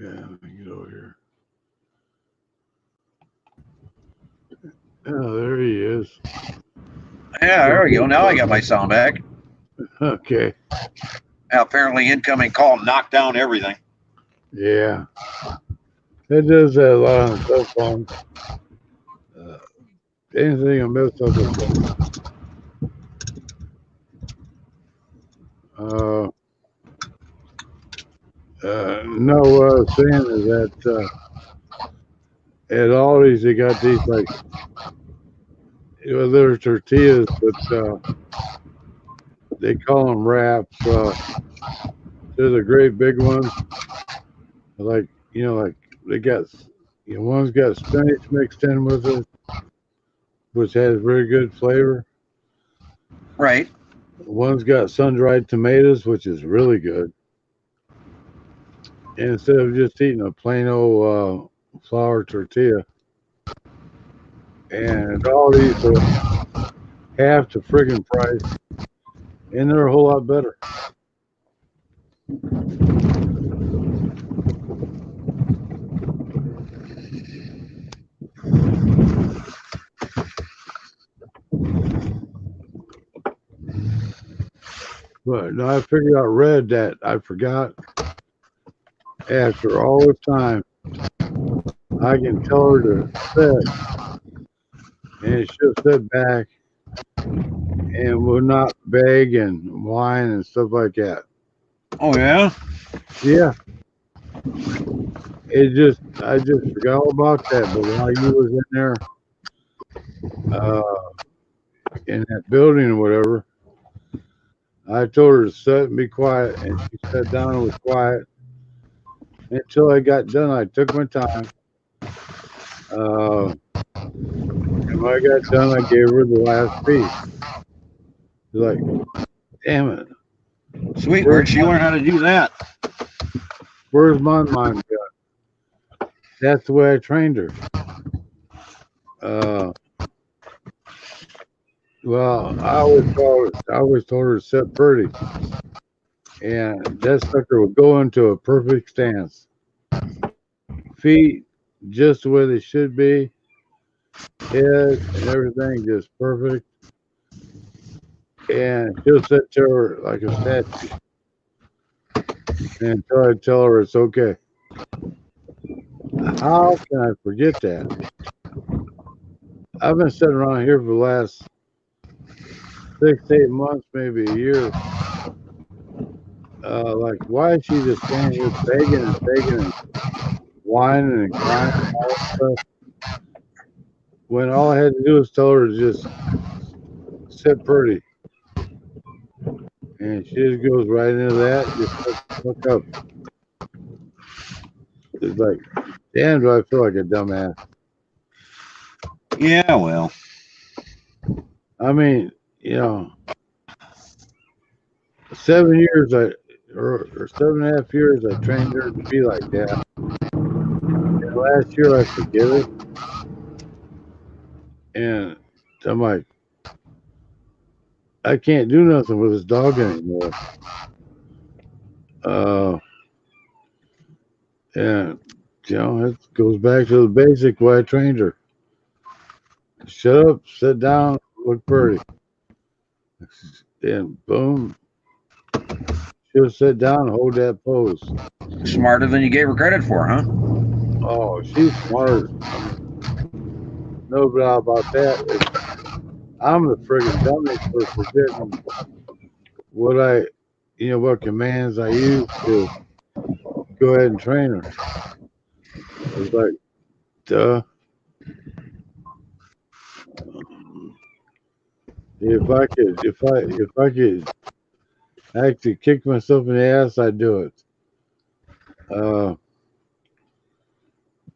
let me get over here. Oh, there he is. Yeah, there we go. Now I got my sound back. Okay. Apparently, incoming call knocked down everything. Yeah. It does that a lot on cell phones. Anything I mess up with. No, what I was saying is that at Aldi's they got these like they're tortillas, but they call them wraps. They're the great big ones. Like like they got one's got spinach mixed in with it, which has very good flavor. Right. One's got sun-dried tomatoes, which is really good. And instead of just eating a plain old flour tortilla, and all these are half the friggin' price, and they're a whole lot better. But no, I read that I forgot after all this time, I can tell her to sit, and she'll sit back and will not beg and whine and stuff like that. Oh yeah. Yeah, I just forgot all about that. But while you was in there, in that building or whatever, I told her to sit and be quiet, and she sat down and was quiet until I got done. I took my time. And when I got done, I gave her the last piece. She's like, damn it. Sweet. Where'd she learn how to do that? Where's my mind got? That's the way I trained her. Well, I always told her to sit pretty, and that sucker would go into a perfect stance. Feet just the way they should be, head and everything just perfect, and she'll sit there like a statue until I tell her it's okay. How can I forget that? I've been sitting around here for the last 6 to 8 months, maybe a year. Like, why is she just standing here begging and whining and crying and all that stuff? When all I had to do was tell her to just sit pretty. And she just goes right into that, just look up. It's like, damn, do I feel like a dumbass. Yeah. Well. I mean, 7 years or 7.5 years I trained her to be like that. And last year I forget it. And I'm like, I can't do nothing with this dog anymore. And it goes back to the basic way I trained her. Shut up, sit down, look pretty. And boom, she'll sit down and hold that pose. Smarter than you gave her credit for, huh? Oh, she's smart. No doubt about that. I'm the friggin' dummy for forgetting what commands I use to go ahead and train her. It's like, duh. If I could actually kick myself in the ass, I'd do it.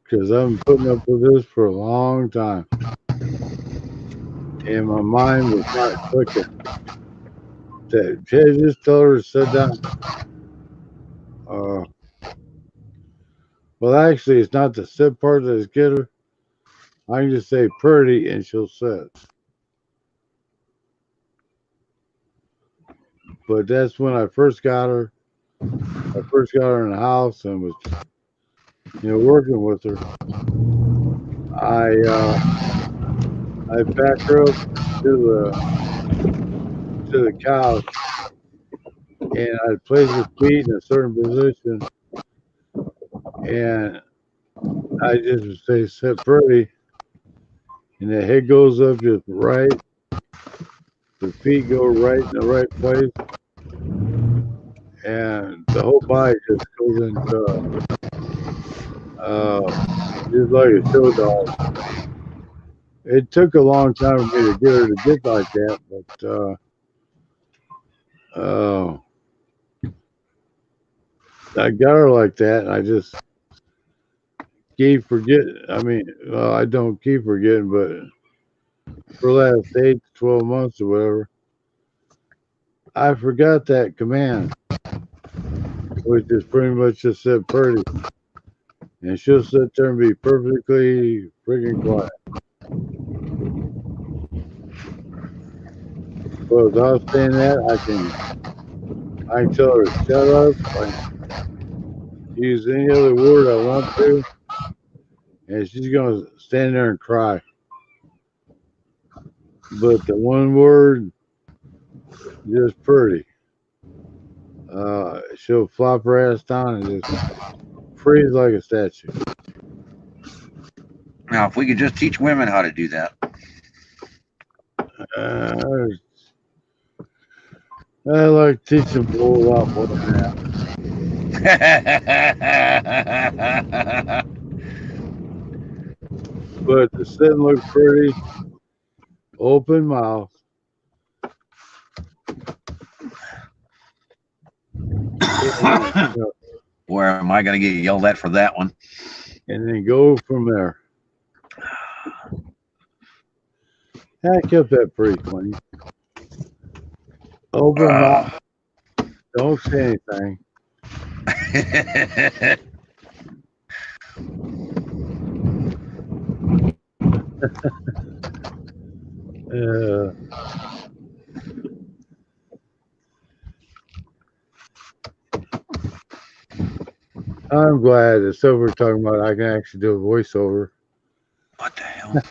Because I've been putting up with this for a long time, and my mind was not clicking. Just tell her to sit down. Well, actually, it's not the sit part that's get her. I can just say pretty, and she'll sit. But that's when I first got her. I first got her in the house and was working with her, I back her up to the couch, and I'd place her feet in a certain position, and I just would say, "Sit pretty," and the head goes up just right, the feet go right in the right place, and the whole body just goes into uh, just like a show dog. It took a long time for me to get her to get like that, but I got her like that, and I just keep forgetting. I mean, well, I don't keep forgetting, but for the last 8 to 12 months or whatever, I forgot that command, which is pretty much just sit pretty. And she'll sit there and be perfectly freaking quiet. But without saying that, I can tell her to shut up. I can use any other word I want to, and she's gonna stand there and cry. But the one word, just pretty. She'll flop her ass down and just freeze like a statue. Now, if we could just teach women how to do that. Uh, I like teaching them a whole lot more than that. But to sit and look pretty, open mouth. Boy, am I going to get yelled at for that one. And then go from there. I kept that pretty clean. Open mouth. Don't say anything. I'm glad that so we're talking about I can actually do a voiceover. What the hell?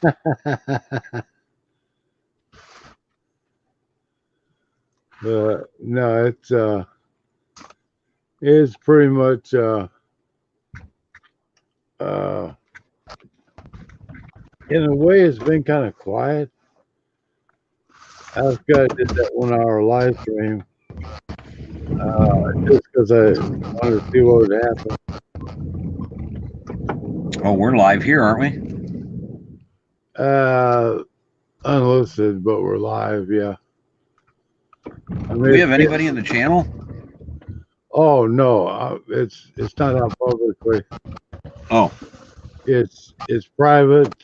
No, it's pretty much in a way it's been kind of quiet. I did that 1 hour live stream just because I wanted to see what would happen. Oh, we're live here, aren't we? Unlisted, but we're live, yeah. Do we have anybody in the channel? Oh no, it's not out publicly. Oh, it's private,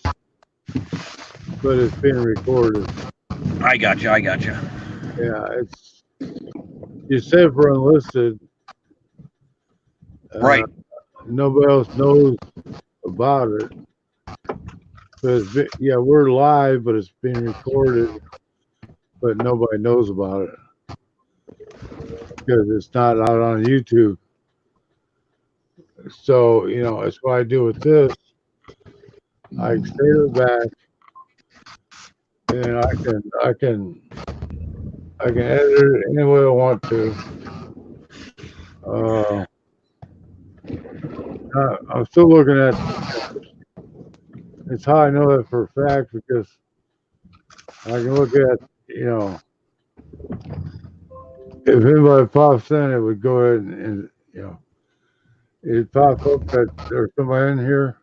but it's being recorded. I got you. Yeah, you said for unlisted, Right. Nobody else knows about it. But yeah, we're live, but it's being recorded, but nobody knows about it because it's not out on YouTube. So that's what I do with this. I can stay in the back, and I can edit it any way I want to. I'm still looking at. It's how I know that for a fact because I can look at if anybody pops in, it would go ahead and it'd pop up that there's somebody in here.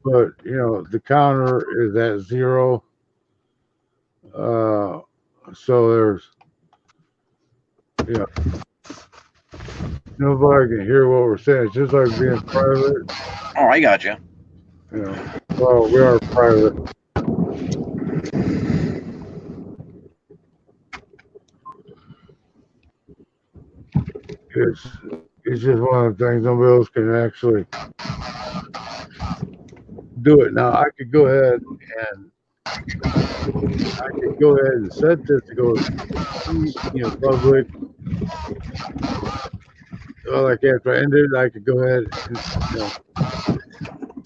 But the counter is at 0. So there's nobody can hear what we're saying. It's just like being private. Oh, I got you. Well, we are private. It's just one of the things nobody else can actually do it. Now I could go ahead and set this to go public, So like after I ended, I could go ahead and,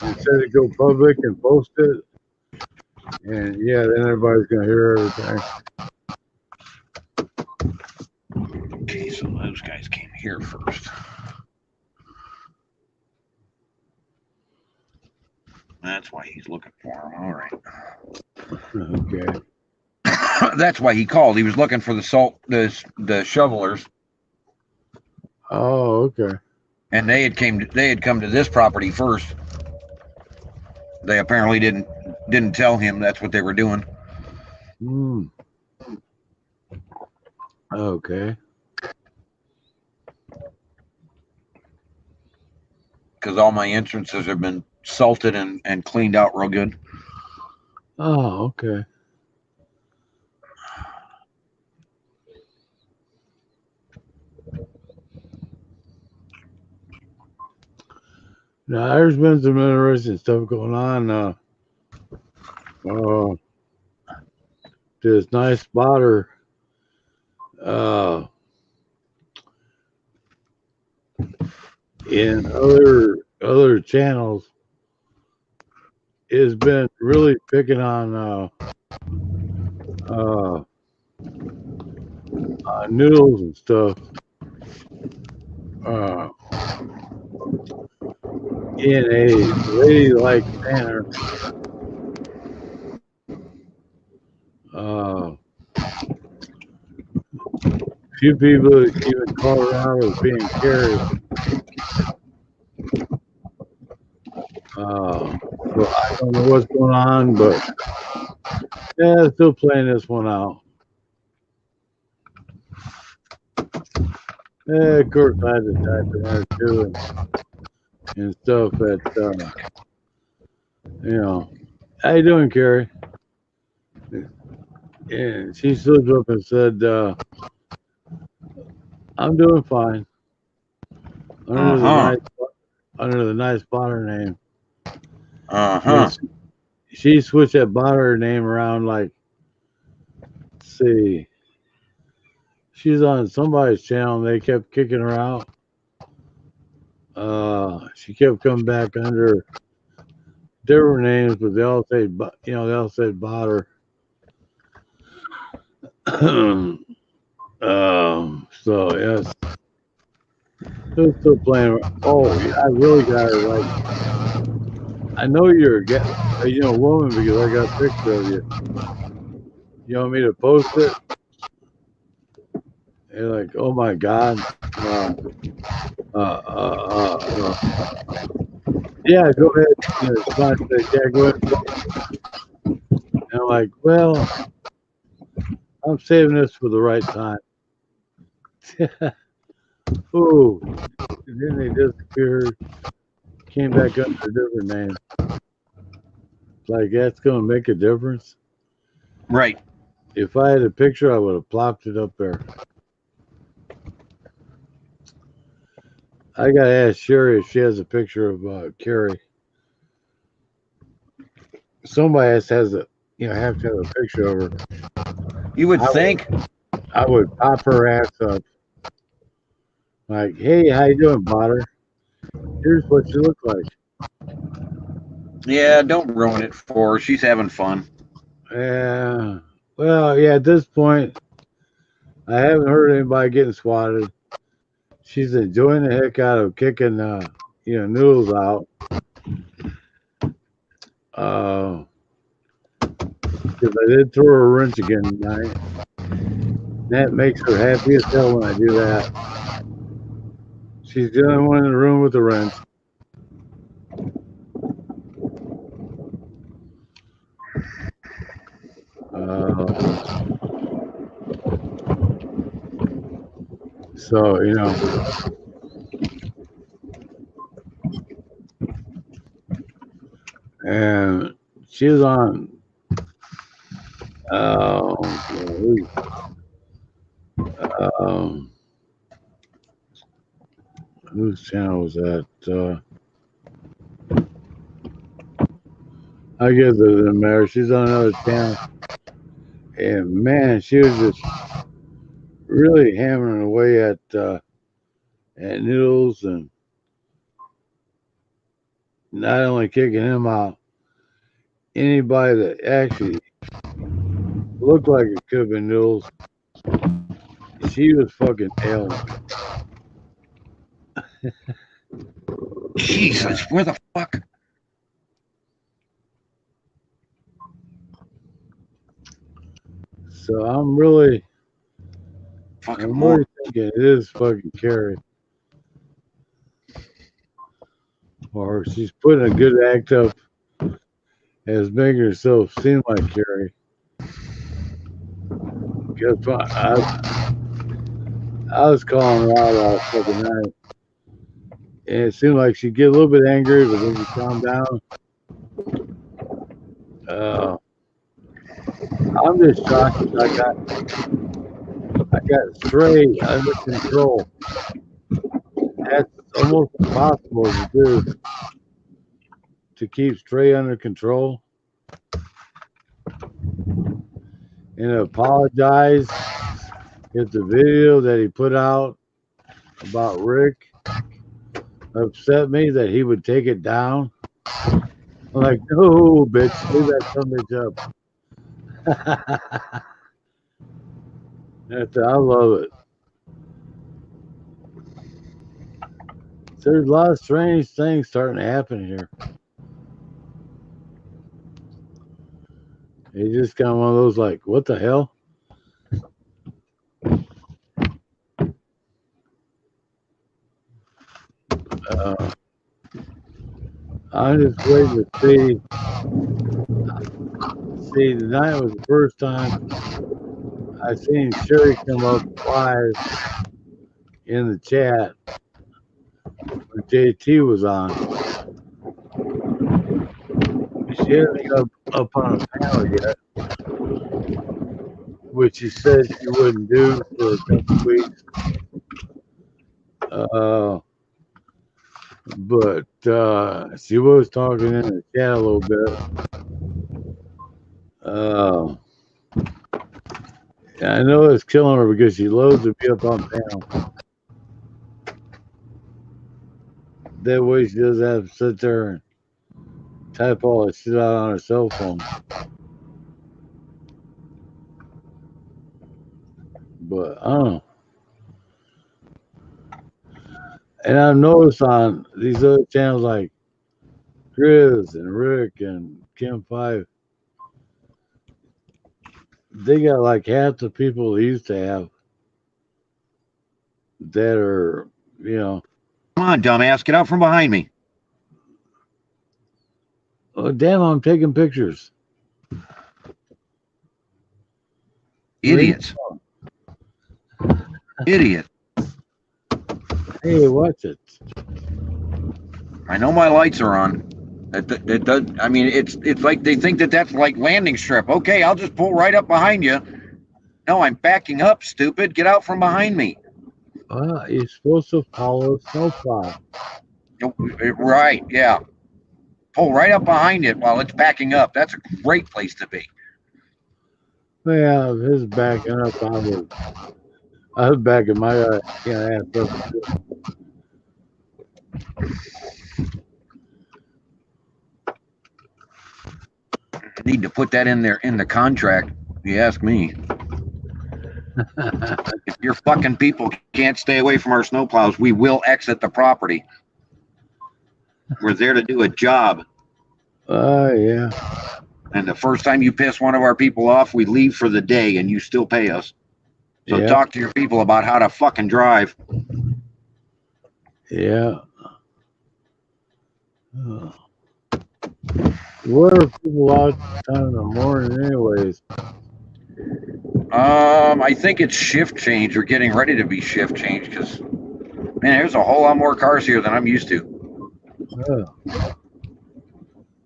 instead of go public and post it. And yeah, then everybody's gonna hear everything. Okay, so those guys came here first. That's why he's looking for them. All right. Okay. That's why he called. He was looking for the shovelers. Oh, okay. And they had come to this property first. They apparently didn't tell him that's what they were doing. Okay. Because all my entrances have been salted and cleaned out real good. Oh, okay. Now, there's been some interesting stuff going on. This nice spotter, in other channels has been really picking on noodles and stuff. In a ladylike manner. Few people even call her out as being carried. So I don't know what's going on, but yeah, still playing this one out. Yeah, of course, I had to type in there too and stuff that, how you doing, Carrie? And she slipped up and said, I'm doing fine. Under the nice spotter name. She switched that spotter name around like, let's see. She's on somebody's channel and they kept kicking her out. She kept coming back under different names, but they all said botter. So yes, still playing. Oh, I really got her right. I know you're a woman because I got a picture of you. You want me to post it? You're like, oh my god. Yeah, go ahead. Yeah, go ahead. And I'm like, well, I'm saving this for the right time. Ooh, and then they disappeared. Came back under a different name. Like, that's going to make a difference. Right. If I had a picture, I would have plopped it up there. I got to ask Sherry if she has a picture of Carrie. Somebody else have to have a picture of her. You would think. I would pop her ass up. Like, hey, how you doing, Botter? Here's what you look like. Yeah, don't ruin it for her. She's having fun. Yeah. Well, yeah, at this point, I haven't heard anybody getting swatted. She's enjoying the heck out of kicking, noodles out. Because I did throw her a wrench again tonight. That makes her happy as hell when I do that. She's the only one in the room with the wrench. So, and she's on, whose channel was that? I guess it doesn't matter. She's on another channel. And man, she was just really hammering away at at Noodles and not only kicking him out, anybody that actually looked like it could have been Noodles, she was fucking nailing it. Jesus, where the fuck? So I'm really Fucking more. thinking it is fucking Carrie. Or she's putting a good act up as making herself seem like Carrie. Because I was calling her out all fucking night. And it seemed like she'd get a little bit angry, but then she'd calm down. I'm just shocked that I got Stray under control. That's almost impossible to do, to keep Stray under control and apologize if the video that he put out about Rick upset me that he would take it down. I'm like, no, bitch, leave that some bitch up. I love it. There's a lot of strange things starting to happen here. It's just kind of one of those like, what the hell? I'm just waiting to see. See, tonight was the first time I seen Sherry come up live in the chat when JT was on. She hasn't got up on a panel yet, which she said she wouldn't do for a couple weeks. But she was talking in the chat a little bit. I know it's killing her because she loves to be up on panel. That way she doesn't have to sit there and type all that shit out on her cell phone. But I don't know. And I've noticed on these other channels like Chris and Rick and Kim Five, they got like half the people they used to have that are, you know. Come on, dumbass, get out from behind me. Oh, damn, I'm taking pictures. Idiots. Idiot. Hey, watch it. I know my lights are on. It does. I mean, it's like they think that that's like landing strip. Okay, I'll just pull right up behind you. No, I'm backing up, stupid. Get out from behind me. You're supposed to follow snowplow. Right, yeah. Pull right up behind it while it's backing up. That's a great place to be. Yeah, his backing up. I was backing my ass up. Need to put that in there in the contract. If you ask me. If your fucking people can't stay away from our snowplows, we will exit the property. We're there to do a job. Yeah. And the first time you piss one of our people off, we leave for the day and you still pay us. So yeah. Talk to your people about how to fucking drive. Yeah. What are people out time in the morning anyways? I think it's shift change or getting ready to be shift change because, man, there's a whole lot more cars here than I'm used to.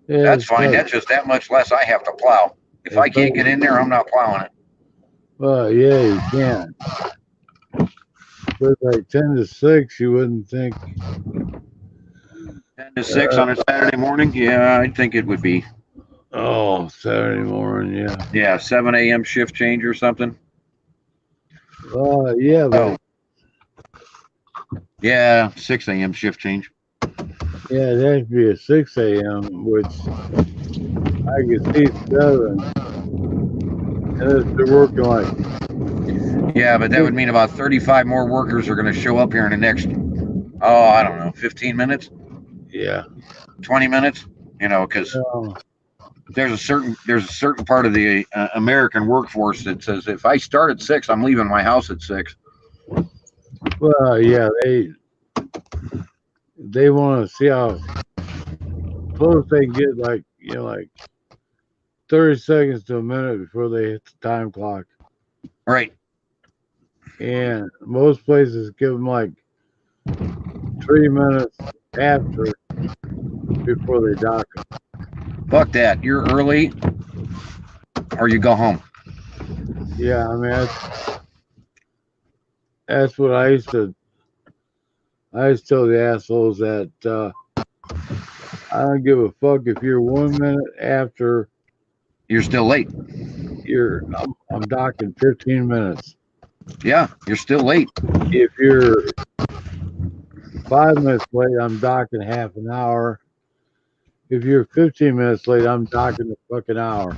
Yeah, that's fine. That's just that much less I have to plow. If I can't get in there, I'm not plowing it. Well, yeah, you can. But like 10 to 6, you wouldn't think. 10 to 6 on a Saturday morning? Yeah, I think it would be. Oh, Saturday morning, yeah. Yeah, 7 a.m. shift change or something. Yeah, but Yeah, 6 a.m. shift change. Yeah, it has to be at 6 a.m., which I can see 7. And if they're working like, Yeah, but that would mean about 35 more workers are going to show up here in the next, I don't know, 15 minutes, yeah, 20 minutes. Because well, there's a certain part of the American workforce that says if I start at 6, I'm leaving my house at 6. yeah, they want to see how close they can get, like, like 30 seconds to a minute before they hit the time clock. Right. And most places give them like 3 minutes after before they dock them. Fuck that. You're early or you go home. Yeah, I mean that's what I used to tell the assholes that I don't give a fuck if you're 1 minute after You're still late. I'm docking 15 minutes. Yeah, you're still late. If you're 5 minutes late, I'm docking half an hour. If you're 15 minutes late, I'm docking a fucking hour.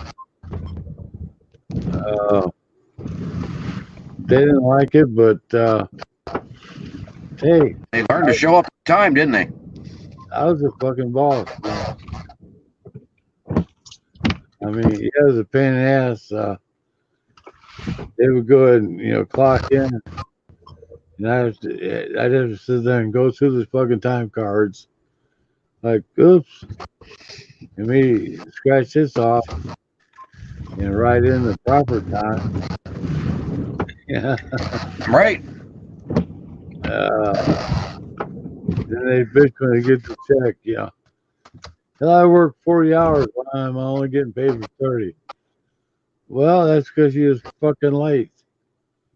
They didn't like it, but hey, They learned to show up on time, didn't they? I was a fucking boss. I mean, yeah, it was a pain in the ass. They would go ahead and clock in, and I'd have to sit there and go through the fucking time cards. Like, oops, and me scratch this off and write in the proper time. Yeah. Right. Then they bitch when they get the check. Hell, I work 40 hours when I'm only getting paid for 30. Well, that's because you was fucking late.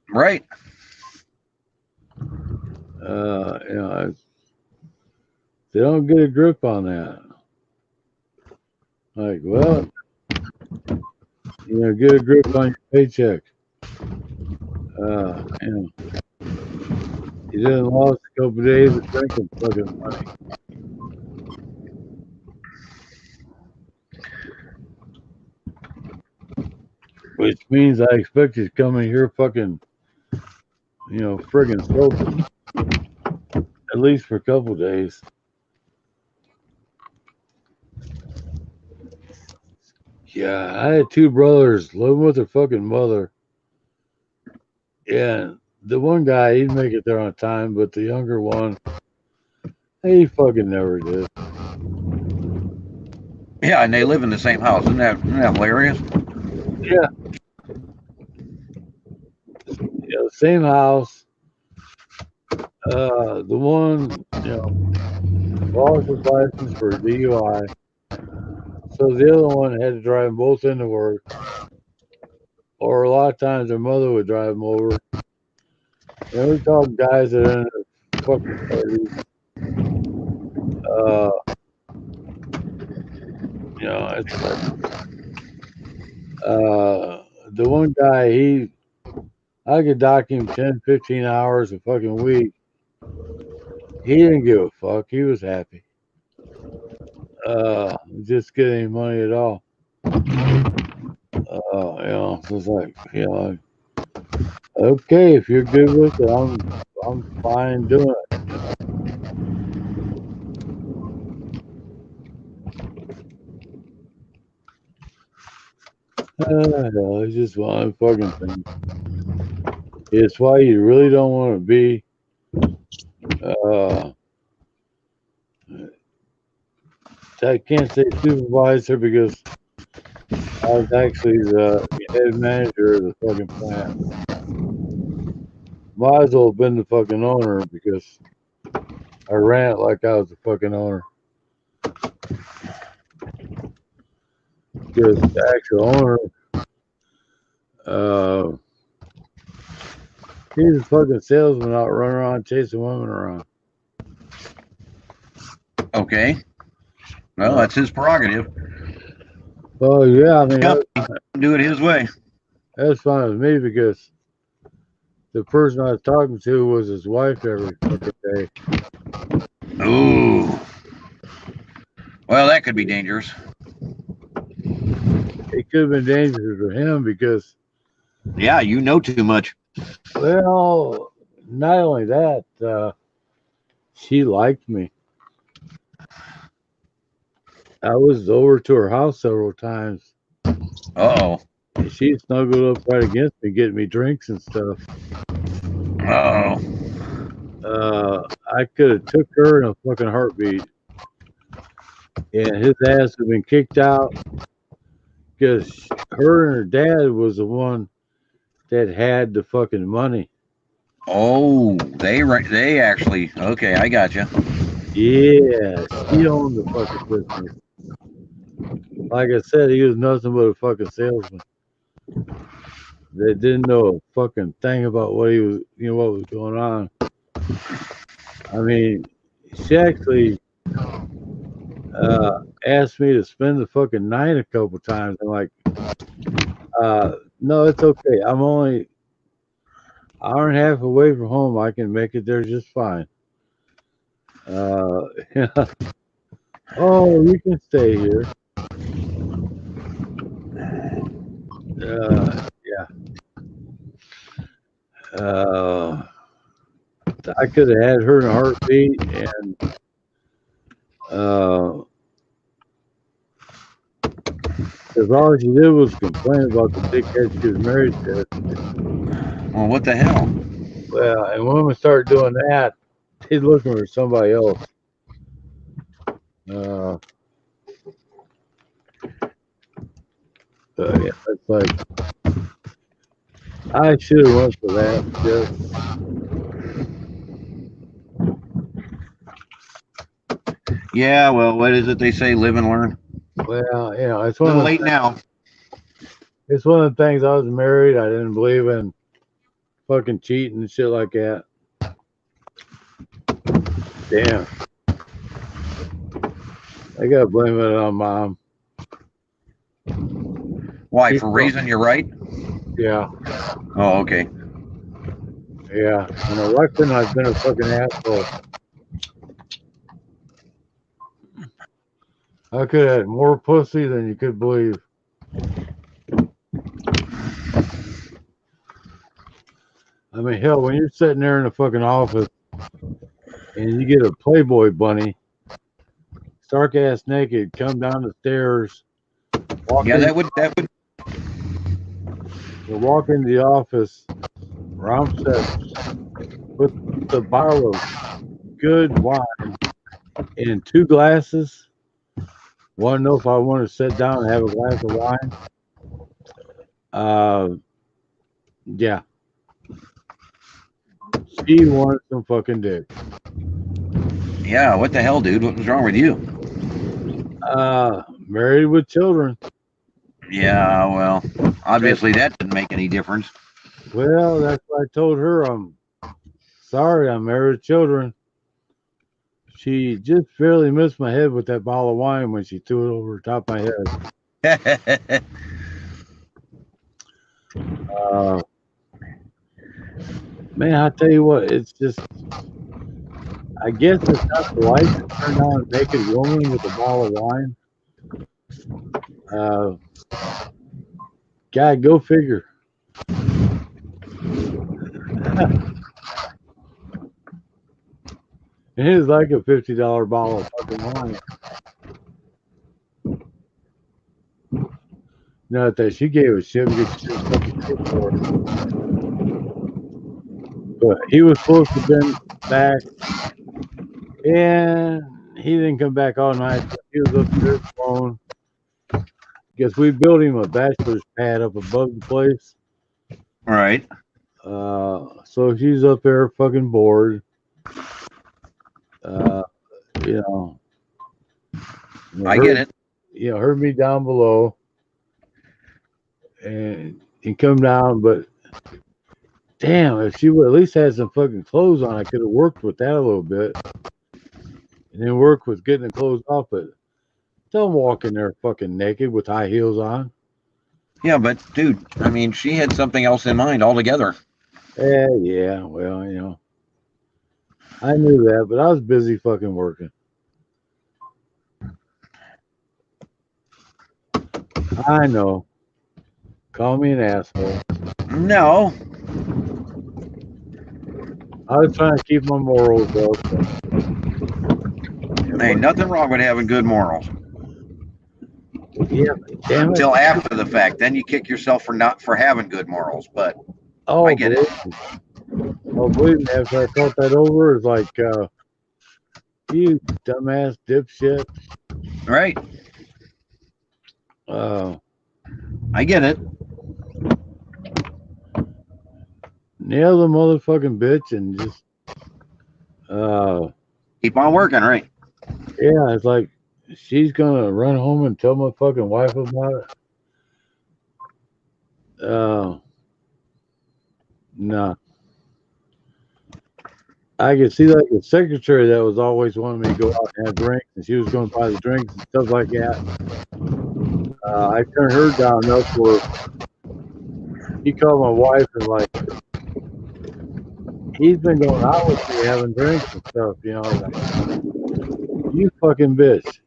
Right. They don't get a grip on that. Like, well, get a grip on your paycheck. You didn't lost a couple of days of drinking fucking money. Which means I expect you to come in here fucking, friggin' sober. At least for a couple of days. Yeah, I had two brothers living with their fucking mother. And the one guy, he'd make it there on time, but the younger one, he fucking never did. Yeah, and they live in the same house. Isn't that hilarious? Yeah. Same house. The one, lost his license for DUI. So the other one had to drive them both into work. Or a lot of times their mother would drive them over. And we're talking guys that are in their fucking 30s. It's like, the one guy, I could dock him 10, 15 hours a fucking week. He didn't give a fuck. He was happy. Just getting any money at all. It's like, okay, if you're good with it, I'm fine doing it. It's just one fucking thing. It's why you really don't want to be I can't say supervisor because I was actually the head manager of the fucking plant. Might as well have been the fucking owner because I ran it like I was the fucking owner. Because the actual owner, he's a fucking salesman out running around chasing women around. Okay. Well, that's his prerogative. Oh yeah, I mean, do it his way. that's fine with me because the person I was talking to was his wife every fucking day. Ooh. Well, that could be dangerous. It could have been dangerous for him because, Yeah, you know too much. well, not only that, she liked me. I was over to her house several times. Uh-oh. And she snuggled up right against me, getting me drinks and stuff. Uh-oh. I could have took her in a fucking heartbeat, and his ass would have been kicked out because her and her dad was the one that had the fucking money. Oh, they actually, okay, I got you. Yeah, she owned the fucking business. Like I said, he was nothing but a fucking salesman. They didn't know a fucking thing about what he was, what was going on. I mean, she actually asked me to spend the fucking night a couple times. I'm like, no, it's okay. I'm only hour and a half away from home. I can make it there just fine. Oh, you can stay here. Yeah. I could have had her in a heartbeat, and because all she did was complain about the dickhead she was married to. Well, what the hell? Well, and when we start doing that, he's looking for somebody else. Yeah, it's like I should have went for that. Yeah, well, what is it they say? Live and learn. Well, it's A one little of late now. it's one of the things. I was married. I didn't believe in fucking cheating and shit like that. Damn. I gotta blame it on mom. Why, for raising you right? Yeah. Oh, okay. Yeah. And the wife couldn't have been a fucking asshole. I could have had more pussy than you could believe. I mean, hell, when you're sitting there in the fucking office and you get a Playboy bunny, stark ass naked, come down the stairs, walk Yeah, that would walk into the office, round steps with the bottle of good wine in 2 glasses. Want to know if I want to sit down and have a glass of wine? Yeah. She wanted some fucking dick. Yeah, what the hell, dude? What was wrong with you? Married with children. Yeah, well, obviously that didn't make any difference. Well, that's what I told her. I'm sorry, I'm married with children. She just barely missed my head with that bottle of wine when she threw it over the top of my head. Man, I tell you what, it's just, I guess it's not polite to turn down a naked woman with a bottle of wine. God, go figure. It is like a $50 bottle of fucking wine. Not that she gave a shit because she was fucking shit for it. But he was supposed to have been back, and he didn't come back all night. He was up there alone. Because we built him a bachelor's pad up above the place. Right. So she's up there fucking bored. I get it. Heard me down below and come down, but damn, if she would at least had some fucking clothes on, I could have worked with that a little bit. And then work with getting the clothes off, but don't walk in there fucking naked with high heels on. Yeah, but dude, I mean, she had something else in mind altogether. Yeah, well, I knew that, but I was busy fucking working. I know. Call me an asshole. No, I was trying to keep my morals up. ain't nothing wrong with having good morals Yeah, damn it. until after the fact. Then you kick yourself for having good morals. But I Oh, get it. believe me, after I thought that over, it's like, you dumbass dipshit. Right? Uh, I get it. nail the motherfucking bitch and just, uh, Keep on working, right? yeah, it's like she's gonna run home and tell my fucking wife about it. Nah. I could see like the secretary that was always wanting me to go out and have drinks, and she was going to buy the drinks and stuff like that. I turned her down enough where he called my wife and like he's been going out with me having drinks and stuff. Like, you fucking bitch,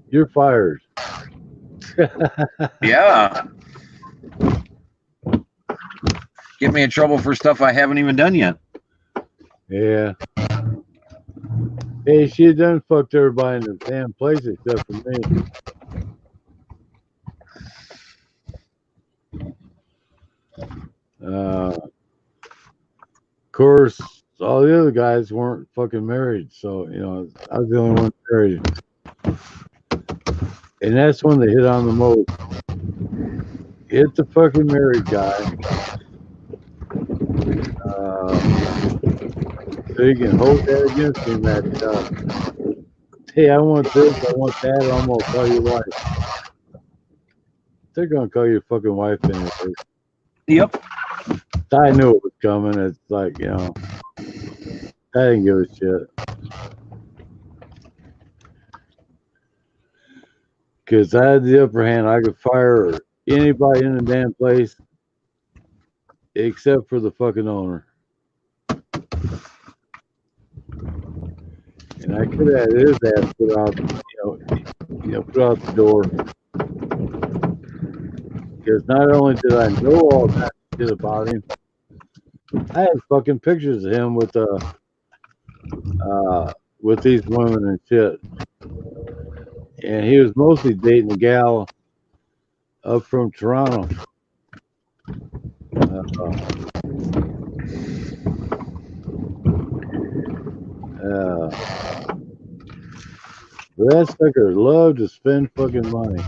you're fired. Yeah. Get me in trouble for stuff I haven't even done yet. Yeah. Hey, she had done fucked everybody in the damn place except for me. Of course, all the other guys weren't fucking married, so I was the only one married, and that's when they hit on the most. Hit the fucking married guy, so you can hold that against him. That hey, I want this, I want that. I'm gonna call your wife. They're gonna call your fucking wife anyway. Yep. I knew it was coming. It's like I didn't give a shit. Because I had the upper hand. I could fire anybody in the damn place except for the fucking owner. And I could have had his ass put out, put out the door. Because not only did I know all that shit about him, I had fucking pictures of him with these women and shit. And he was mostly dating a gal up from Toronto. That sucker loved to spend fucking money.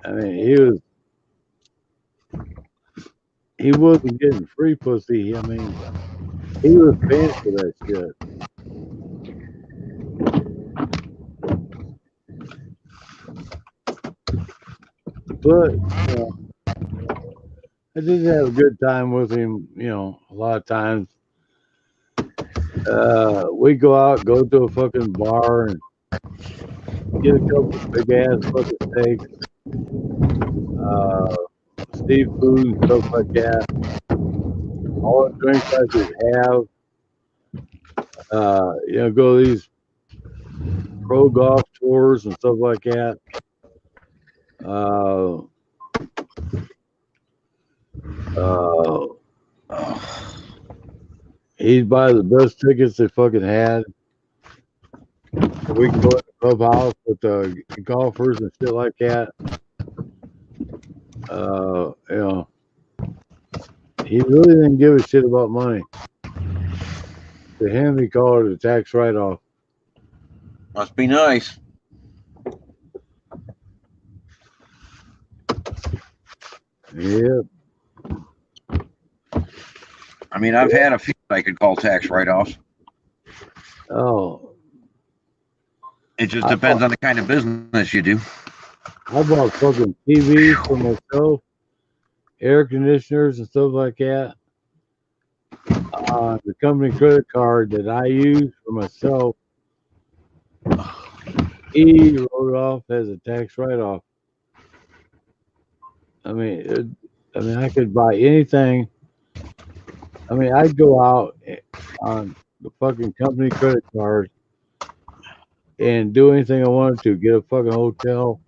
I mean, he wasn't getting free pussy. I mean, he was paying for that shit. But I did have a good time with him. A lot of times. We go out, go to a fucking bar, and get a couple big ass fucking steaks, seafood and stuff like that. All the drinks I could have. Go to these pro golf tours and stuff like that. Uh, he'd buy the best tickets they fucking had. We could go in the clubhouse with the golfers and shit like that. He really didn't give a shit about money. To him, he called it a tax write-off. Must be nice. Yep. I mean, I've had a few I could call tax write-offs. Oh. It just depends on the kind of business you do. I bought fucking TVs for myself, air conditioners and stuff like that. The company credit card that I use for myself, he wrote it off as a tax write-off. I mean, I could buy anything I mean, I'd go out on the fucking company credit card and do anything I wanted to. Get a fucking hotel,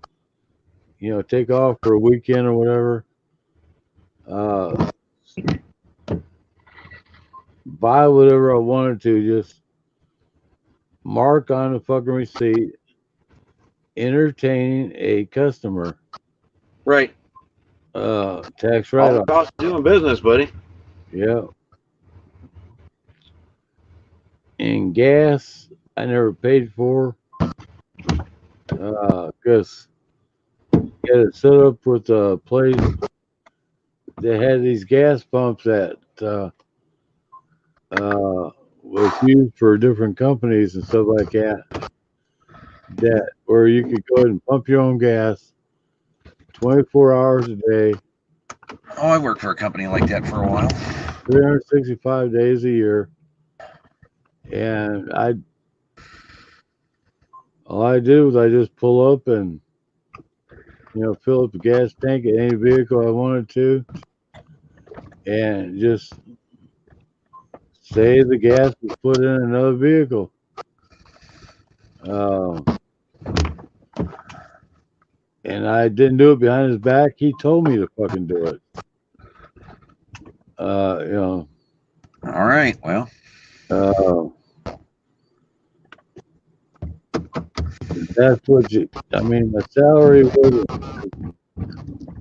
take off for a weekend or whatever. Uh, buy whatever I wanted to. Just mark on the fucking receipt, entertaining a customer. Right. Tax All the write-off. cost of doing business, buddy. Yeah. And gas, I never paid for. Because you had it set up with a place that had these gas pumps that was used for different companies and stuff like that. That where you could go ahead and pump your own gas 24 hours a day, Oh, I worked for a company like that for a while. 365 days a year. And all I did was I just pull up and fill up the gas tank at any vehicle I wanted to, and just say the gas was put in another vehicle. Uh, and I didn't do it behind his back. He told me to fucking do it. All right. Well, uh, that's what I mean, my salary wasn't as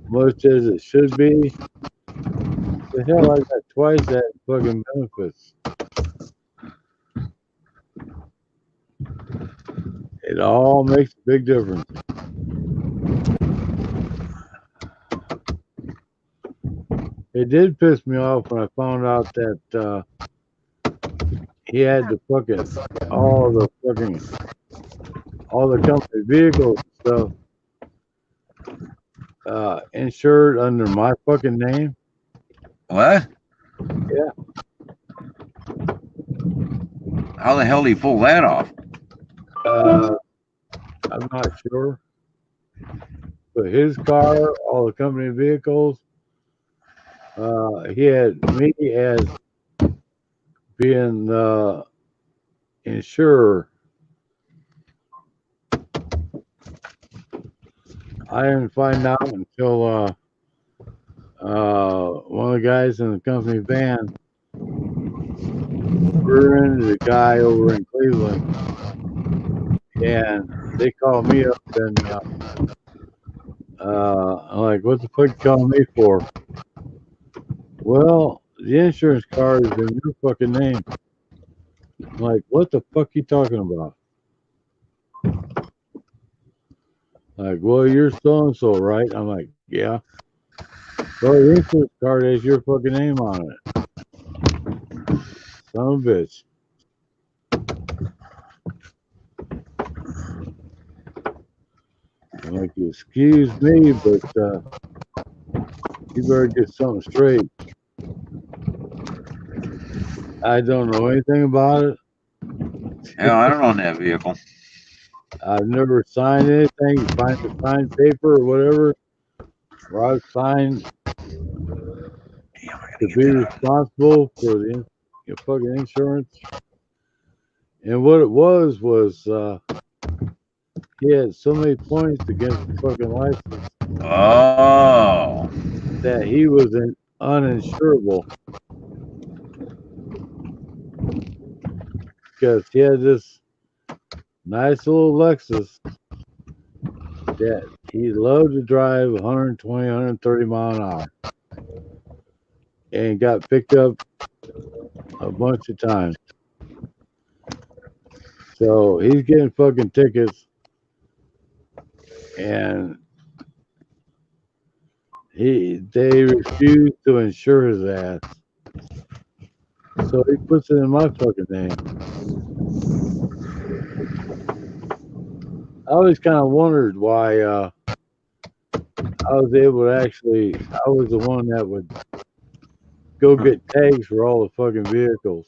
much as it should be. The hell, I got twice that fucking benefits. It all makes a big difference. It did piss me off when I found out that he had the fucking all the company vehicles and stuff insured under my fucking name. what? Yeah. How the hell did he pull that off? I'm not sure. But his car, all the company vehicles, he had me as being the insurer. I didn't find out until one of the guys in the company van rear ended a guy over in Cleveland, and they called me up and I'm like, "What the fuck you calling me for?" Well, the insurance card is in your fucking name. I'm like, what the fuck you talking about? Like, well, you're so and so, right? I'm like, yeah. Well, the insurance card has your fucking name on it. Son of a bitch. I'm like, excuse me, but you better get something straight. I don't know anything about it. Yeah, I don't own that vehicle. I've never signed anything. You find the signed paper or whatever, where I've signed Damn, I to gotta get be that. responsible for the fucking insurance. And what it was he had so many points against the fucking license Oh. that he was uninsurable because he had this nice little Lexus that he loved to drive 120, 130 mile an hour and got picked up a bunch of times. So he's getting fucking tickets, and they refuse to insure his ass. So he puts it in my fucking name. I always kind of wondered why I was able to I was the one that would go get tags for all the fucking vehicles.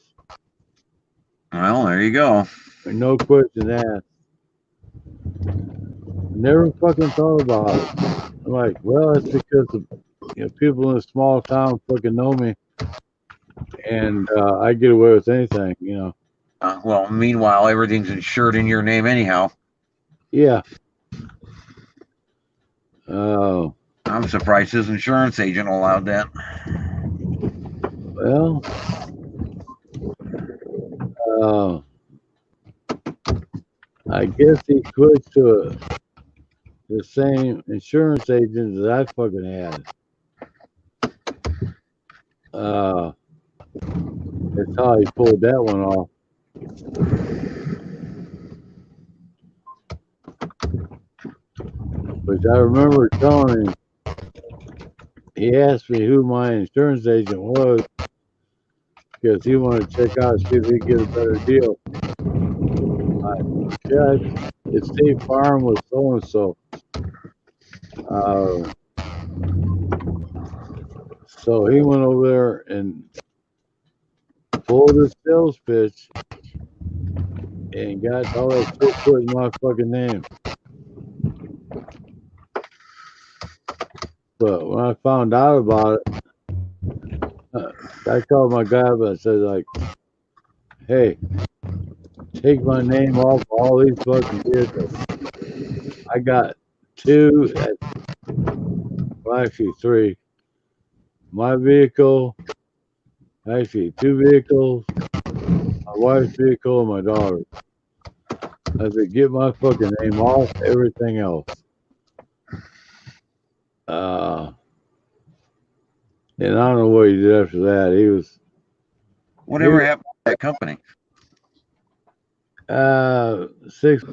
Well, there you go. No question asked. Never fucking thought about it. I'm like, well, it's because the people in a small town fucking know me. and I get away with anything, you know. Well, meanwhile, everything's insured in your name anyhow. Yeah. Oh, I'm surprised his insurance agent allowed that. well, uh, I guess he switched to the same insurance agent that I fucking had. Uh, that's how he pulled that one off. Which I remember telling him, he asked me who my insurance agent was because he wanted to check out, see if he could get a better deal. Yeah, it's State Farm with so and so. So he went over there and pulled his sales pitch and got all that shit put in my fucking name. But when I found out about it, I called my guy up and I said, like, hey, take my name off all these fucking vehicles. I got two, well, actually three. My vehicle, actually two vehicles, my wife's vehicle, and my daughter's. I said, get my fucking name off everything else. Uh, and I don't know what he did after that. He was Whatever happened to that company? 6.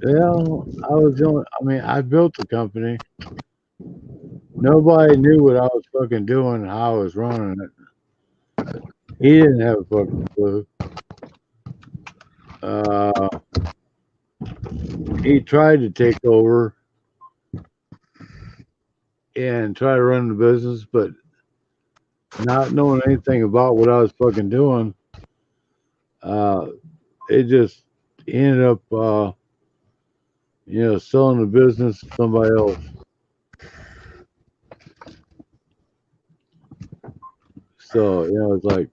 Well, I was doing. I mean, I built the company. Nobody knew what I was fucking doing and how I was running it. He didn't have a fucking clue. He tried to take over and try to run the business, but not knowing anything about what I was fucking doing, it just ended up, selling the business to somebody else. So, it's like,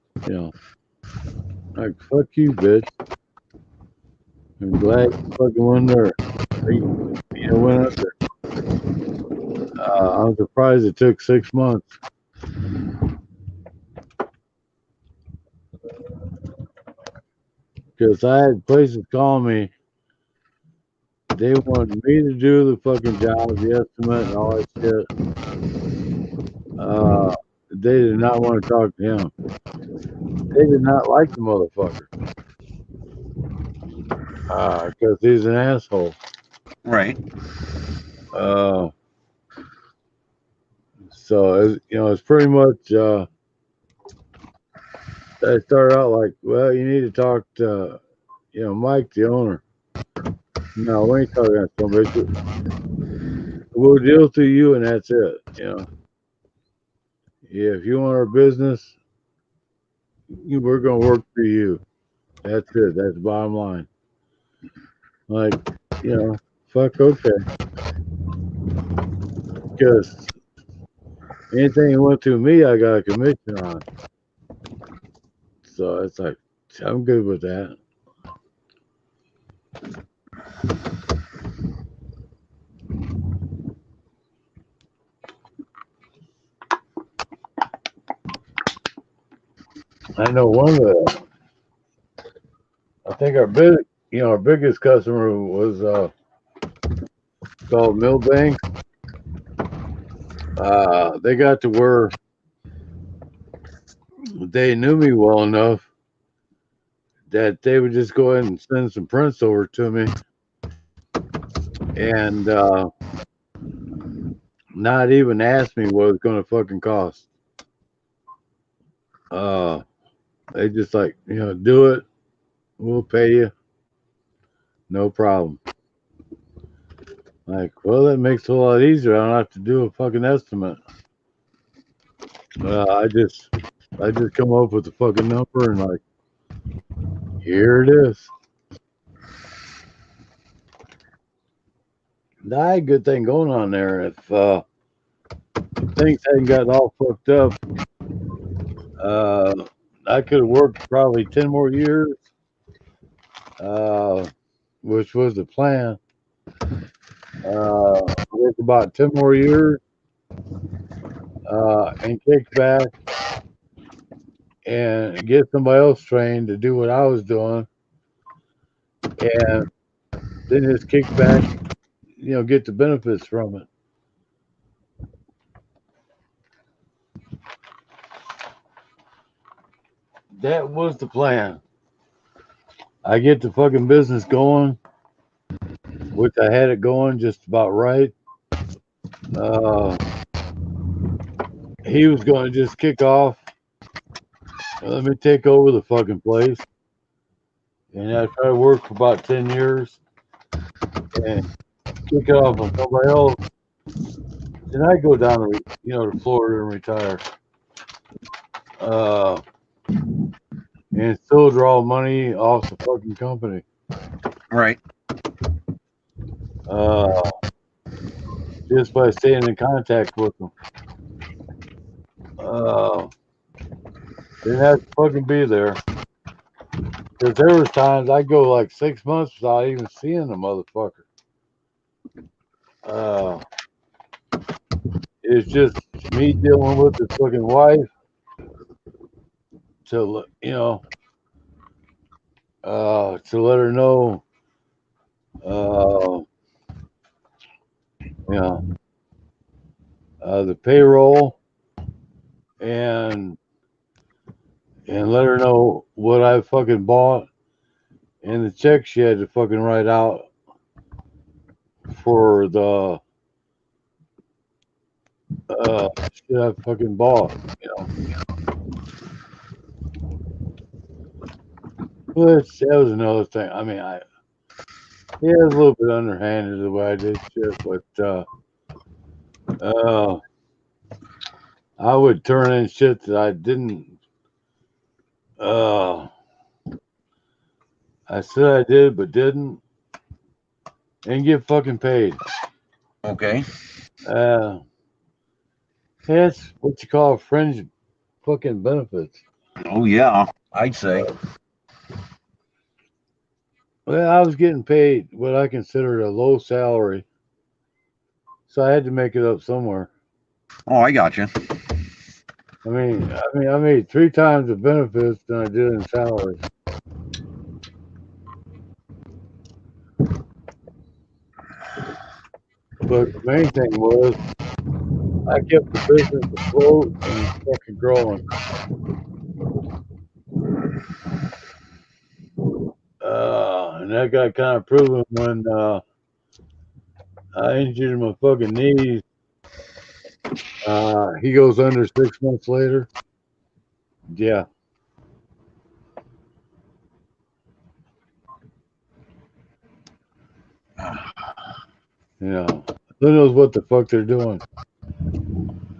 like, fuck you, bitch. I'm glad you fucking went there. Went under. I'm surprised it took 6 months. Because I had places call me. They wanted me to do the fucking job, the estimate, and all that shit. They did not want to talk to him. They did not like the motherfucker. Because he's an asshole. Right. So, it's pretty much, I started out like, well, you need to talk to, Mike, the owner. No, we ain't talking to some bitch. We'll deal through you, and that's it. Yeah, if you want our business, we're gonna work for you. That's it. That's the bottom line. Like, fuck, okay. Because anything that went through me, I got a commission on. So it's like, I'm good with that. I know I think our biggest customer was called Millbank. They got to where they knew me well enough that they would just go ahead and send some prints over to me and not even ask me what it was going to fucking cost. They just like, do it. We'll pay you. No problem. Like, well, that makes it a lot easier. I don't have to do a fucking estimate. I just come up with the fucking number and like, here it is. I had a good thing going on there. If things hadn't gotten all fucked up, I could have worked probably 10 more years, which was the plan. Work about 10 more years and kick back and get somebody else trained to do what I was doing, and then just kick back, get the benefits from it. That was the plan. I get the fucking business going, which I had it going just about right. Uh, he was going to just kick off. Let me take over the fucking place. And I try to work for about 10 years and kick it off on somebody else. Then I go down to Florida and retire. And still draw money off the fucking company. Right. Just by staying in contact with them. Didn't have to fucking be there. Because there was times I go like 6 months without even seeing the motherfucker. It's just me dealing with the fucking wife to let her know, the payroll and let her know what I fucking bought and the check she had to fucking write out for the shit I fucking bought, Which that was another thing. I mean, he was a little bit underhanded the way I did shit, but I would turn in shit that I didn't. I said I did, but didn't, and get fucking paid. Okay. That's what you call fringe fucking benefits. Oh yeah, I'd say. Well, I was getting paid what I considered a low salary, so I had to make it up somewhere. Oh, I got you. I made 3 times the benefits than I did in salary. But the main thing was I kept the business afloat and fucking growing. And that got kind of proven when I injured my fucking knees. He goes under 6 months later. Yeah. Who knows what the fuck they're doing?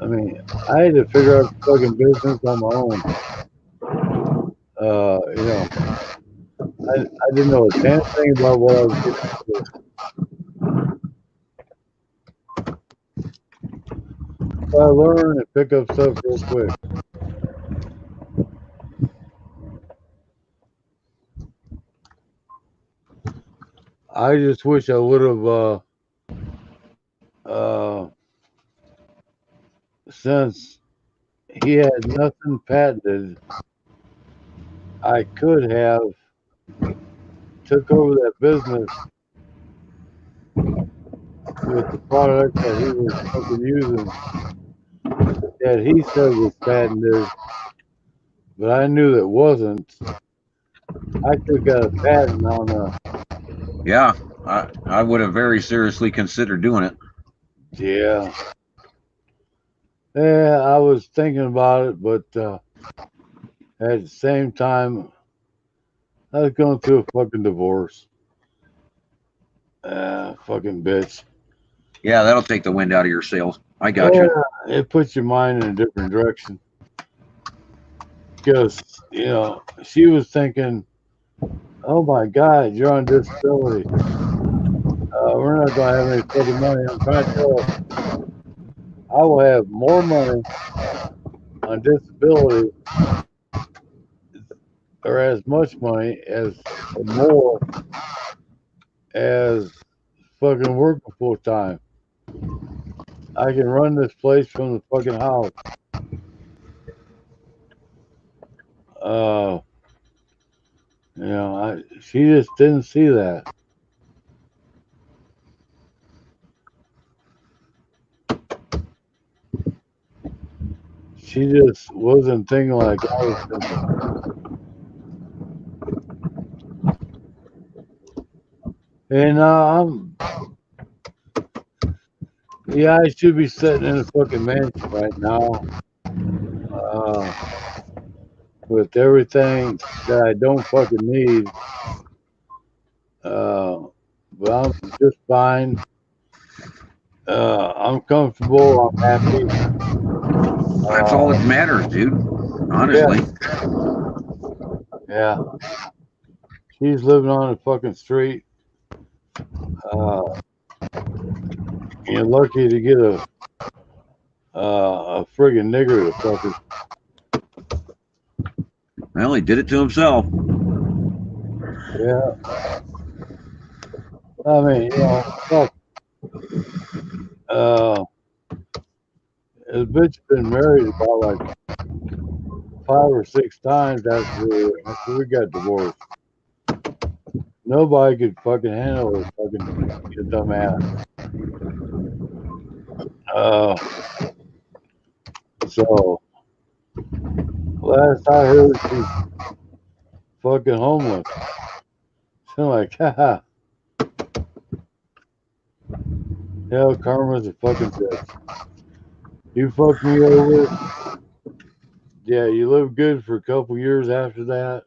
I mean, I had to figure out the fucking business on my own. I didn't know a damn thing about what I was getting into. So I learn and pick up stuff real quick. I just wish I would have, since he had nothing patented, I could have took over that business with the product that he was fucking using that he said was patented, but I knew that wasn't. I could have got a patent on Yeah, I would have very seriously considered doing it. Yeah, I was thinking about it, but at the same time, I was going through a fucking divorce. Fucking bitch. Yeah, that'll take the wind out of your sails. I got you. It puts your mind in a different direction. Because, she was thinking, oh my God, you're on disability. We're not going to have any fucking money. I'm trying to tell her, I will have more money on disability or as much money as or more as fucking working full time. I can run this place from the fucking house. Uh, she just didn't see that. She just wasn't thinking like I was thinking. And I should be sitting in a fucking mansion right now, uh, with everything that I don't fucking need. Uh, but I'm just fine. I'm comfortable. I'm happy. That's all that matters, dude. Yeah, Honestly. yeah. She's living on the fucking street. Uh, you're lucky to get a friggin' nigger to fucking. Well, he did it to himself. Yeah. I mean, fuck. Uh, this bitch been married about like 5 or 6 times after we got divorced. Nobody could fucking handle her fucking your dumb ass. Uh, so last I heard, she's fucking homeless. So I'm like, haha, hell, karma's a fucking bitch. You fucked me over. Yeah, you lived good for a couple years after that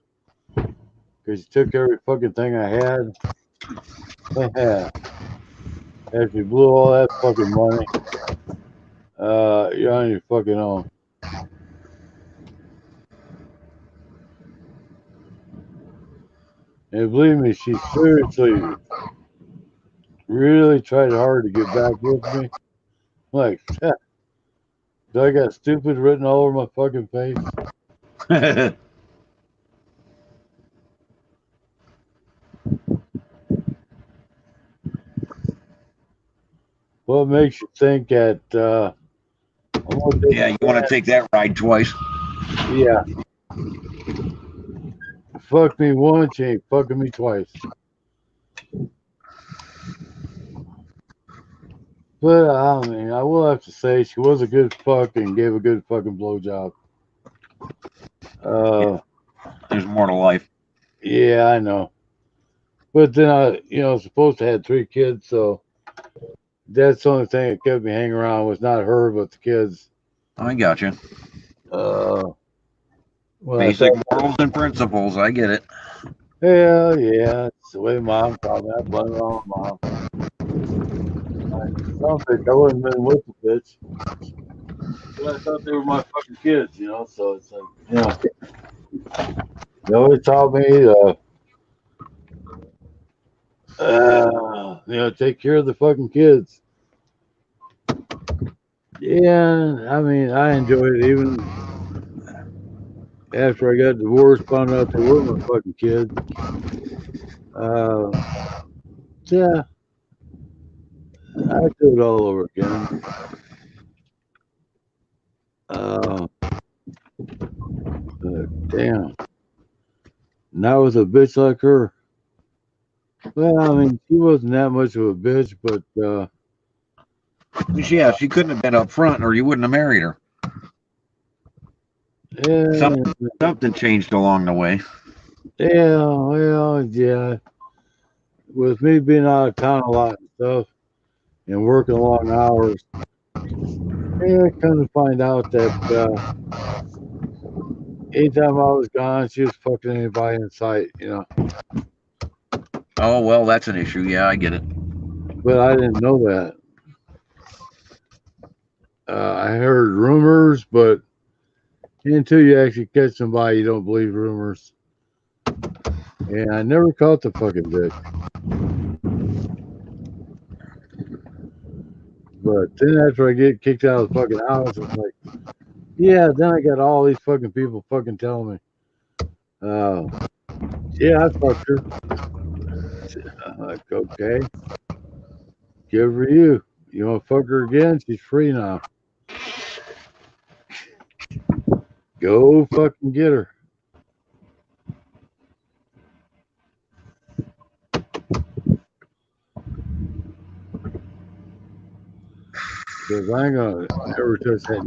because you took every fucking thing I had. Yeah. After you blew all that fucking money, you're on your fucking own. And believe me, she seriously really tried hard to get back with me. Like, do I got stupid written all over my fucking face? What makes you think that I'm gonna take Yeah, you want to take that ride twice. yeah, fuck me once, you ain't fucking me twice. But I mean, I will have to say she was a good fuck and gave a good fucking blowjob. Uh, There's more to life. yeah, I know. But then supposed to have 3 kids, so that's the only thing that kept me hanging around was not her, but the kids. I got you. Uh, when I Basic thought, morals and principles. I get it. hell yeah, it's the way mom taught me. I blame it on mom. Some bitch, I wouldn't have been with the bitch. But I thought they were my fucking kids. So it's like, they always taught me to, take care of the fucking kids. Yeah, I mean, I enjoyed it even after I got divorced, found out they were my fucking kids. Uh, yeah, I'd do it all over again. Uh, but damn, not with a bitch like her. Well, I mean, she wasn't that much of a bitch, but Yeah, she couldn't have been up front, or you wouldn't have married her. yeah, Something changed along the way. yeah, well, yeah. With me being out of town a lot and stuff and working long hours, yeah, come to find out that anytime I was gone, she was fucking anybody in sight. Oh well, that's an issue. Yeah, I get it. But I didn't know that. I heard rumors, but until you actually catch somebody, you don't believe rumors. And I never caught the fucking bitch. But then after I get kicked out of the fucking house, it's like, yeah, then I got all these fucking people fucking telling me, Uh, yeah, I fucked her. I'm like, okay, good for you. You want to fuck her again? She's free now. Go fucking get her. Because I ain't gonna ever touch that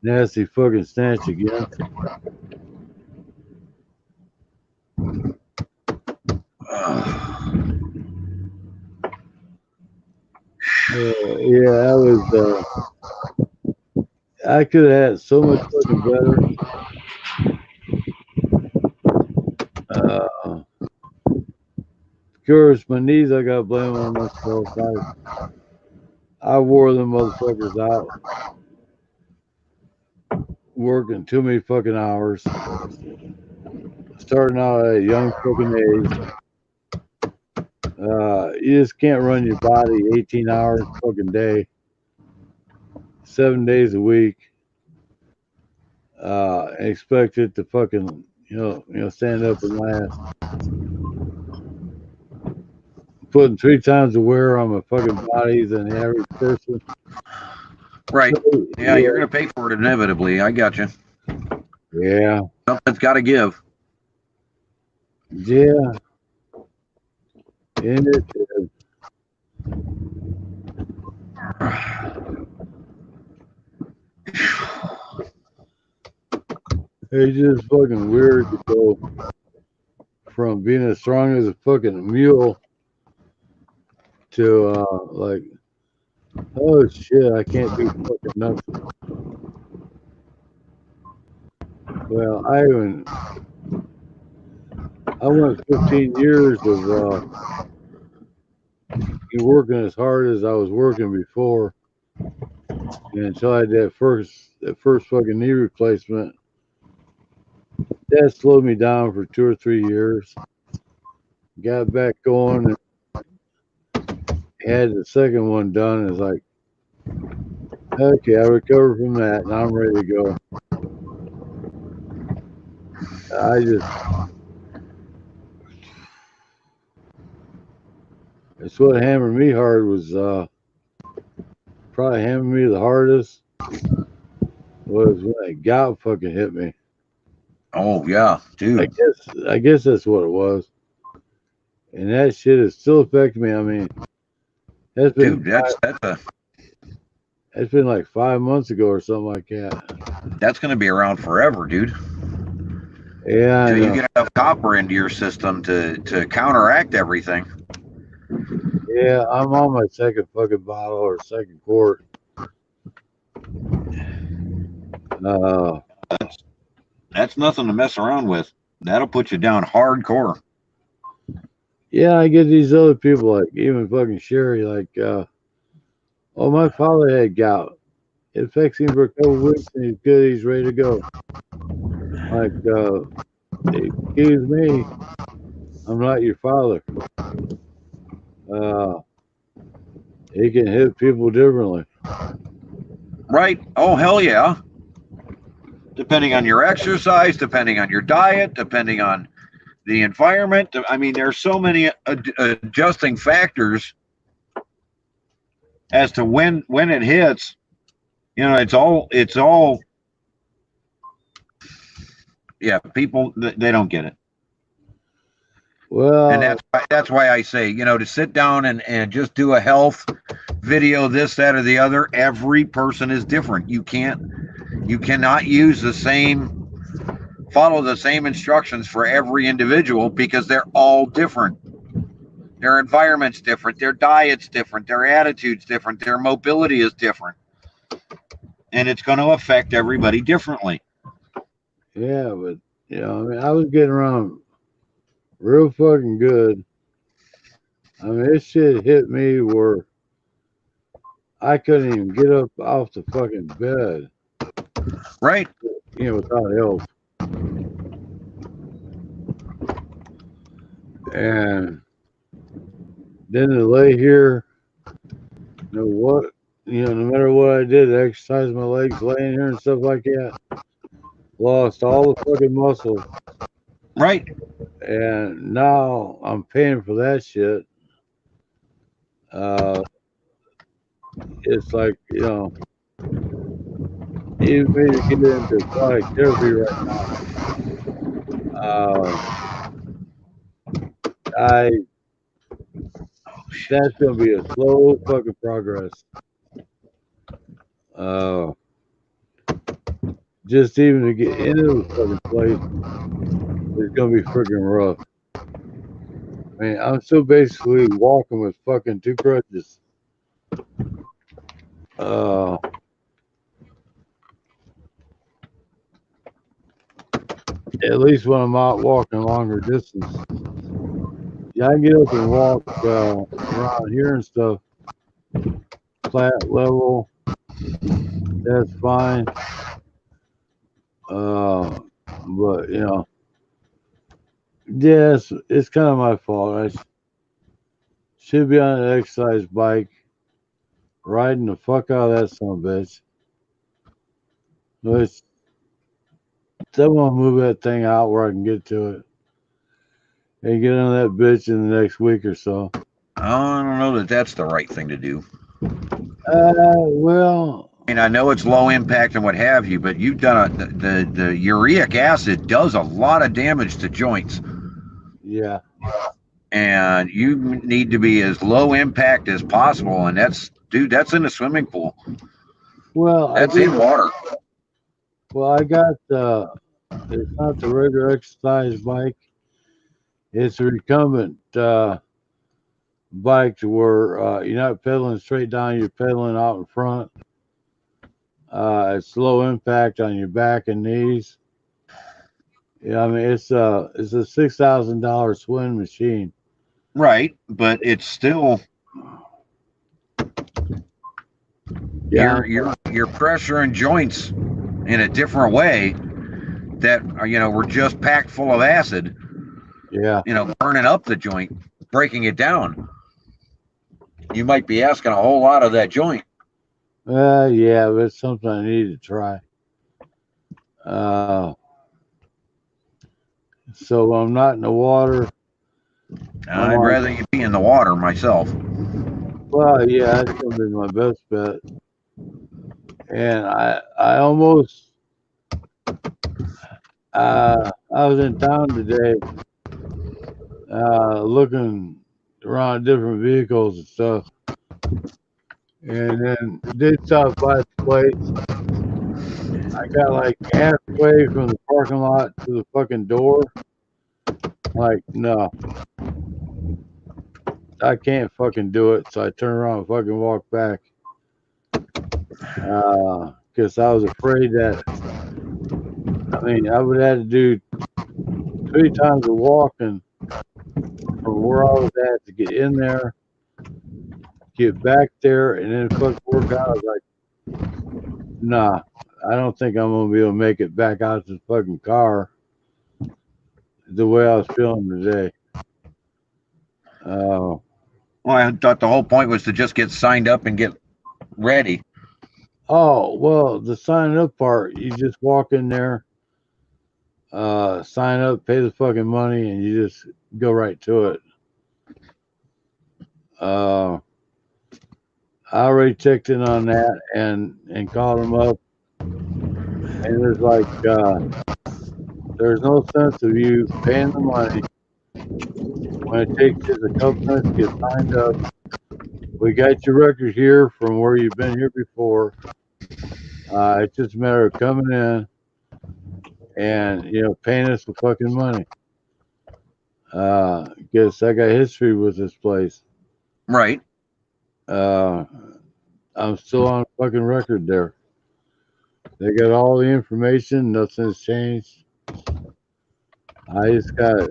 nasty fucking snatch again. Yeah, I was. I could have had so much fucking better. Of course, my knees, I got blame on myself. I wore them motherfuckers out, working too many fucking hours, starting out at a young fucking age. You just can't run your body 18 hours fucking day, 7 days a week, and expect it to fucking, stand up and last. Putting 3 times the wear on my fucking body than the average person. Right. So, Yeah, you're going to pay for it inevitably. I got you. Yeah. Something's got to give. Yeah. And it is. It's just fucking weird to go from being as strong as a fucking mule to like, oh shit, I can't do fucking nothing. Well, I went 15 years of working as hard as I was working before, and until I had that first fucking knee replacement, that slowed me down for 2 or 3 years. Got back going and had the second one done. It's like, okay, I recovered from that, and I'm ready to go. It's what hammered me hard was probably hammered me the hardest was when that gout fucking hit me. Oh, yeah, dude. I guess that's what it was. And that shit is still affecting me. I mean, that's been Dude, that's been like 5 months ago or something like that. that's going to be around forever, dude. Yeah, I Until you know. get enough copper into your system to counteract everything. Yeah, I'm on my second fucking bottle or second quart. That's nothing to mess around with. That'll put you down hardcore. Yeah, I get these other people like even fucking Sherry like, oh, my father had gout. It affects him for a couple of weeks and he's good. He's ready to go. Like, excuse me, I'm not your father. Uh, he can hit people differently. Right? Oh, hell yeah. Depending on your exercise, depending on your diet, depending on the environment. I mean, there's so many adjusting factors as to when it hits. You know, it's all. Yeah, people they don't get it. Well, And that's why I say, to sit down and just do a health video, this, that, or the other. Every person is different. You cannot use follow the same instructions for every individual because they're all different. Their environment's different, their diet's different, their attitude's different, their mobility is different. And it's going to affect everybody differently. yeah, but I mean, I was getting around real fucking good. I mean, this shit hit me where I couldn't even get up off the fucking bed, Right? without help. And then to lay here, no matter what I did, exercise my legs, laying here and stuff like that. lost all the fucking muscle, Right. and now I'm paying for that shit. Uh, it's like, even me to get into aquatic therapy right now. Uh, I That's gonna be a slow fucking progress. Uh, just even to get into the fucking place is gonna be freaking rough. I mean, I'm still basically walking with fucking two crutches. Uh, at least when I'm out walking longer distance. Yeah, I can get up and walk around here and stuff, flat level. That's fine. Uh, but yeah, it's kind of my fault. Should be on an exercise bike, riding the fuck out of that son of a bitch. But someone move that thing out where I can get to it and get on that bitch in the next week or so. I don't know that that's the right thing to do. Well, I mean, I know it's low impact and what have you, but you've done the uric acid does a lot of damage to joints, yeah. and you need to be as low impact as possible. And that's in the swimming pool. Well, That's in water. I got it's not the regular exercise bike. It's a recumbent bike to where you're not pedaling straight down, you're pedaling out in front. It's low impact on your back and knees. Yeah, I mean it's a $6,000 swing machine. Right, but it's still Yeah, you're pressuring joints in a different way that were just packed full of acid, yeah. burning up the joint, breaking it down. You might be asking a whole lot of that joint. Yeah, but it's something I need to try. Uh, so when I'm not in the water, I'm I'd on. rather you be in the water myself. Well, yeah, that's gonna be my best bet. And I almost I was in town today, looking around different vehicles and stuff, and then did stop by the place. I got like halfway from the parking lot to the fucking door. Like, no, I can't fucking do it. So I turned around and fucking walked back. Because I was afraid that, I mean, I would have to do 3 times of walking from where I was at to get in there, get back there, and then fucking work out. I was like, nah, I don't think I'm gonna be able to make it back out to the fucking car the way I was feeling today. Well, I thought the whole point was to just get signed up and get ready. Oh, well, the sign up part, you just walk in there, sign up, pay the fucking money, and you just go right to it. Uh, I already checked in on that and called them up, and there's like there's no sense of you paying the money when it takes just a couple minutes to get signed up. We got your record here from where you've been here before. It's just a matter of coming in and paying us the fucking money. Guess I got history with this place. Right. Uh, I'm still on fucking record there. They got all the information. Nothing's changed. I just got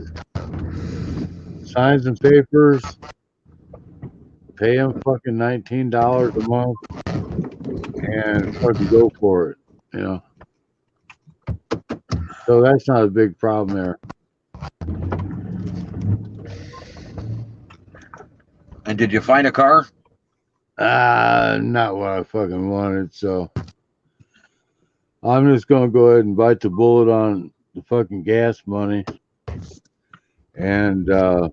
sign some papers, pay them fucking $19 a month, and fucking go for it. You know. So that's not a big problem there. And did you find a car? Not what I fucking wanted. So I'm just gonna go ahead and bite the bullet on the fucking gas money and uh,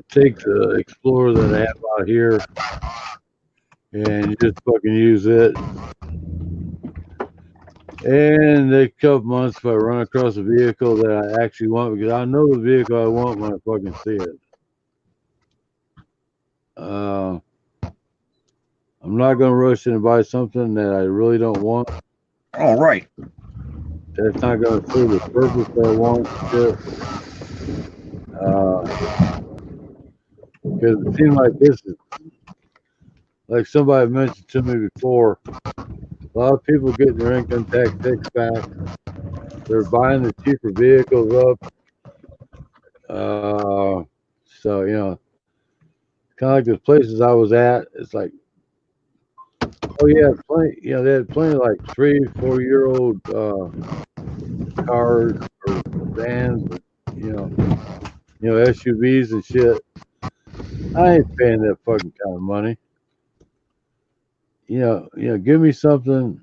take the Explorer that I have out here and just fucking use it. And a couple months if I run across a vehicle that I actually want, because I know the vehicle I want when I fucking see it. I'm not gonna rush in and buy something that I really don't want. All right. That's not gonna serve the purpose that I want. Shit. Because it seems like this is like somebody mentioned to me before. A lot of people getting their income tax fixed back. They're buying the cheaper vehicles up. So kind of like the places I was at. It's like, oh yeah, plenty. They had plenty of like 3, 4 year old cars or vans, or, SUVs and shit. I ain't paying that fucking kind of money. Give me something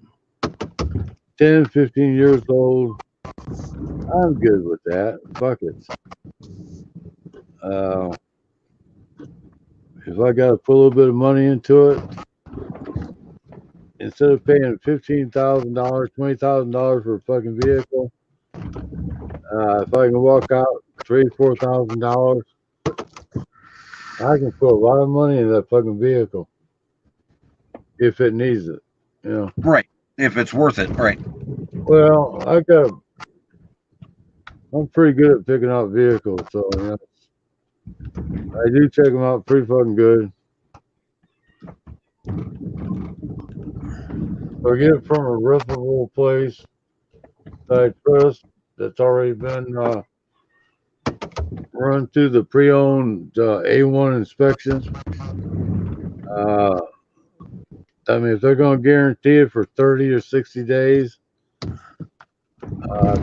10, 15 years old. I'm good with that. Fuck it. Uh, if I got to put a little bit of money into it, instead of paying $15,000, $20,000 for a fucking vehicle, if I can walk out $3,000, $4,000, I can put a lot of money in that fucking vehicle if it needs it. Right. If it's worth it. Right. Well, I'm pretty good at picking out vehicles, so I do check them out pretty fucking good. So I get it from a reputable place that I trust that's already been run through the pre-owned A1 inspections. Uh, I mean, if they're going to guarantee it for 30 or 60 days, I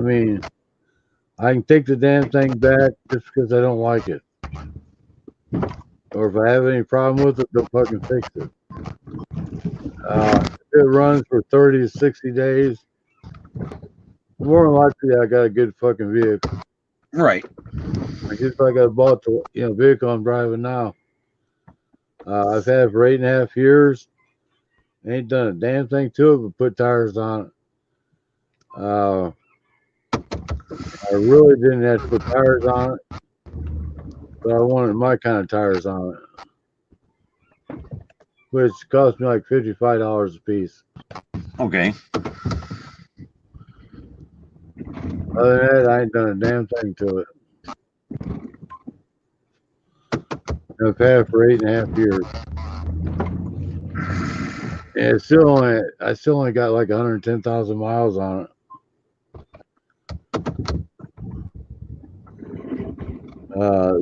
mean, I can take the damn thing back just because I don't like it. Or if I have any problem with it, they'll fucking fix it. If it runs for 30 to 60 days, more than likely I got a good fucking vehicle. Right. Just like I bought the vehicle I'm driving now. I've had it for 8.5 years. Ain't done a damn thing to it but put tires on it. I really didn't have to put tires on it, but I wanted my kind of tires on it, which cost me like $55 a piece. Okay. Other than that, I ain't done a damn thing to it. I've had it for 8.5 years. And I still only got like 110,000 miles on it.